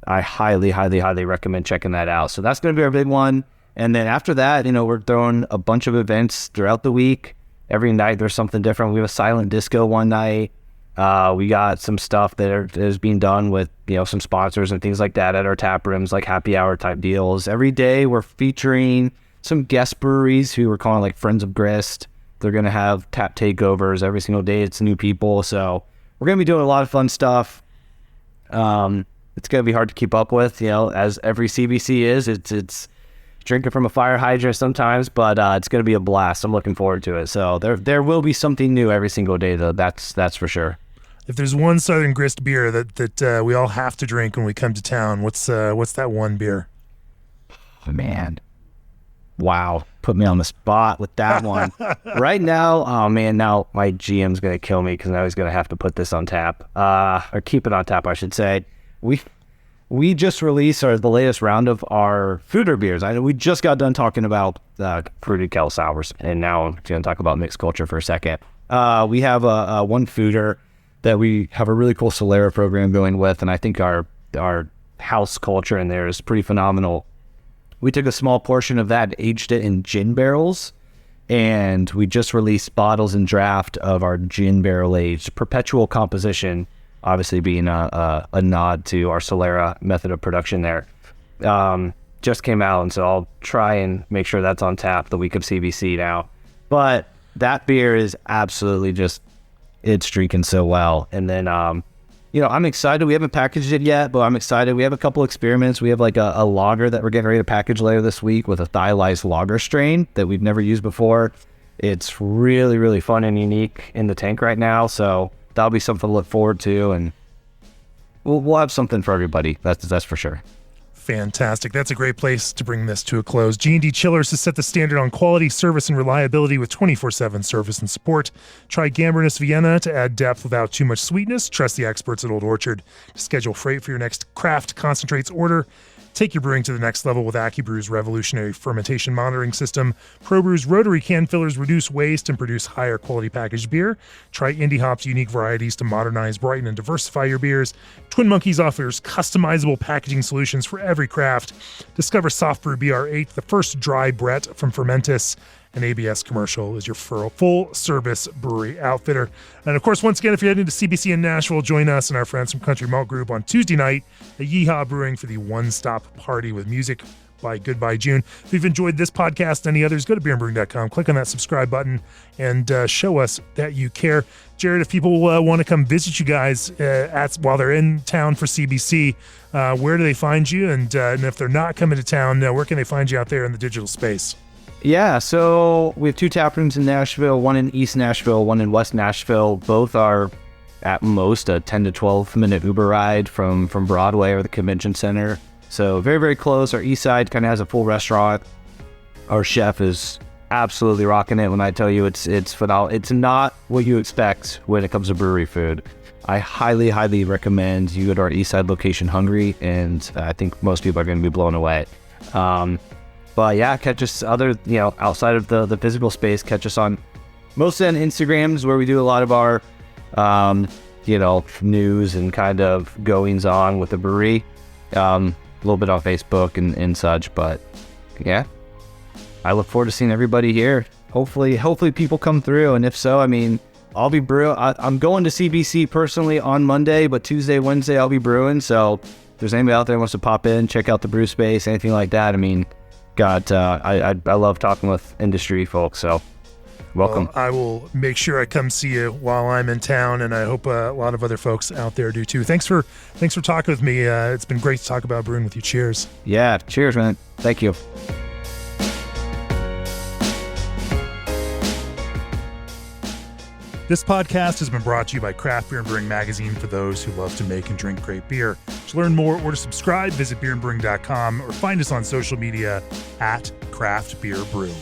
Speaker 2: I highly, highly, highly recommend checking that out. So that's going to be our big one. And then after that, we're throwing a bunch of events throughout the week. Every night there's something different. We have a silent disco one night. We got some stuff that is being done with, some sponsors and things like that at our tap rooms, like happy hour type deals. Every day we're featuring some guest breweries who we're calling like Friends of Grist. They're going to have tap takeovers every single day. It's new people. So we're going to be doing a lot of fun stuff. It's going to be hard to keep up with, as every CBC is. It's drinking from a fire hydrant sometimes, but it's going to be a blast. I'm looking forward to it. So there will be something new every single day, though. That's for sure.
Speaker 1: If there's one Southern Grist beer that we all have to drink when we come to town, what's that one beer?
Speaker 2: Oh, man. Wow, put me on the spot with that one. Right now, oh man, now my GM's going to kill me because now he's going to have to put this on tap, or keep it on tap, I should say. We just released the latest round of our foeder beers. I know we just got done talking about fruited kettle sours, and now I'm going to talk about mixed culture for a second. We have one foeder that we have a really cool Solera program going with, and I think our house culture in there is pretty phenomenal. We took a small portion of that and aged it in gin barrels, and we just released bottles and draft of our gin barrel aged perpetual composition, obviously being a nod to our Solera method of production there. Just came out, and so I'll try and make sure that's on tap the week of CBC now. But that beer is absolutely it's streaking so well. And then, I'm excited. We haven't packaged it yet, but I'm excited. We have a couple experiments. We have like a lager that we're getting ready to package later this week with a thiolized lager strain that we've never used before. It's really, really fun and unique in the tank right now. So that'll be something to look forward to, and we'll have something for everybody. That's for sure.
Speaker 1: Fantastic. That's a great place to bring this to a close. G&D Chillers has set the standard on quality, service, and reliability with 24/7 service and support. Try Gambrinus Vienna to add depth without too much sweetness. Trust the experts at Old Orchard to schedule freight for your next craft concentrates order. Take your brewing to the next level with AccuBrew's revolutionary fermentation monitoring system. ProBrew's rotary can fillers reduce waste and produce higher quality packaged beer. Try Indie Hop's unique varieties to modernize, brighten, and diversify your beers. Twin Monkeys offers customizable packaging solutions for every craft. Discover Soft Brew BR8, the first dry Brett from Fermentis. An ABS Commercial is your full-service brewery outfitter. And of course, once again, if you're heading to CBC in Nashville, join us and our friends from Country Malt Group on Tuesday night at Yeehaw Brewing for the one-stop party with music by Goodbye June. If you've enjoyed this podcast and any others, go to beerandbrewing.com, click on that subscribe button, and show us that you care. Jared, if people want to come visit you guys while they're in town for CBC, where do they find you? And if they're not coming to town, where can they find you out there in the digital space?
Speaker 2: Yeah, so we have 2 tap rooms in Nashville, one in East Nashville, one in West Nashville. Both are at most a 10 to 12 minute Uber ride from Broadway or the convention center. So very, very close. Our east side kind of has a full restaurant. Our chef is absolutely rocking it when I tell you it's phenomenal. It's not what you expect when it comes to brewery food. I highly, highly recommend you go to our east side location, Hungry, and I think most people are going to be blown away. But yeah, catch us outside of the physical space, catch us on mostly on Instagrams where we do a lot of our, news and kind of goings on with the brewery. A little bit on Facebook and such, but yeah, I look forward to seeing everybody here. Hopefully people come through. And if so, I'll be brewing. I'm going to CBC personally on Monday, but Tuesday, Wednesday, I'll be brewing. So if there's anybody out there who wants to pop in, check out the brew space, anything like that. I love talking with industry folks, so welcome.
Speaker 1: Well, I will make sure I come see you while I'm in town, and I hope a lot of other folks out there do too. Thanks for talking with me. It's been great to talk about brewing with you. Cheers.
Speaker 2: Yeah, cheers, man. Thank you.
Speaker 1: This podcast has been brought to you by Craft Beer and Brewing Magazine for those who love to make and drink great beer. To learn more or to subscribe, visit beerandbrewing.com or find us on social media at Craft Beer Brew.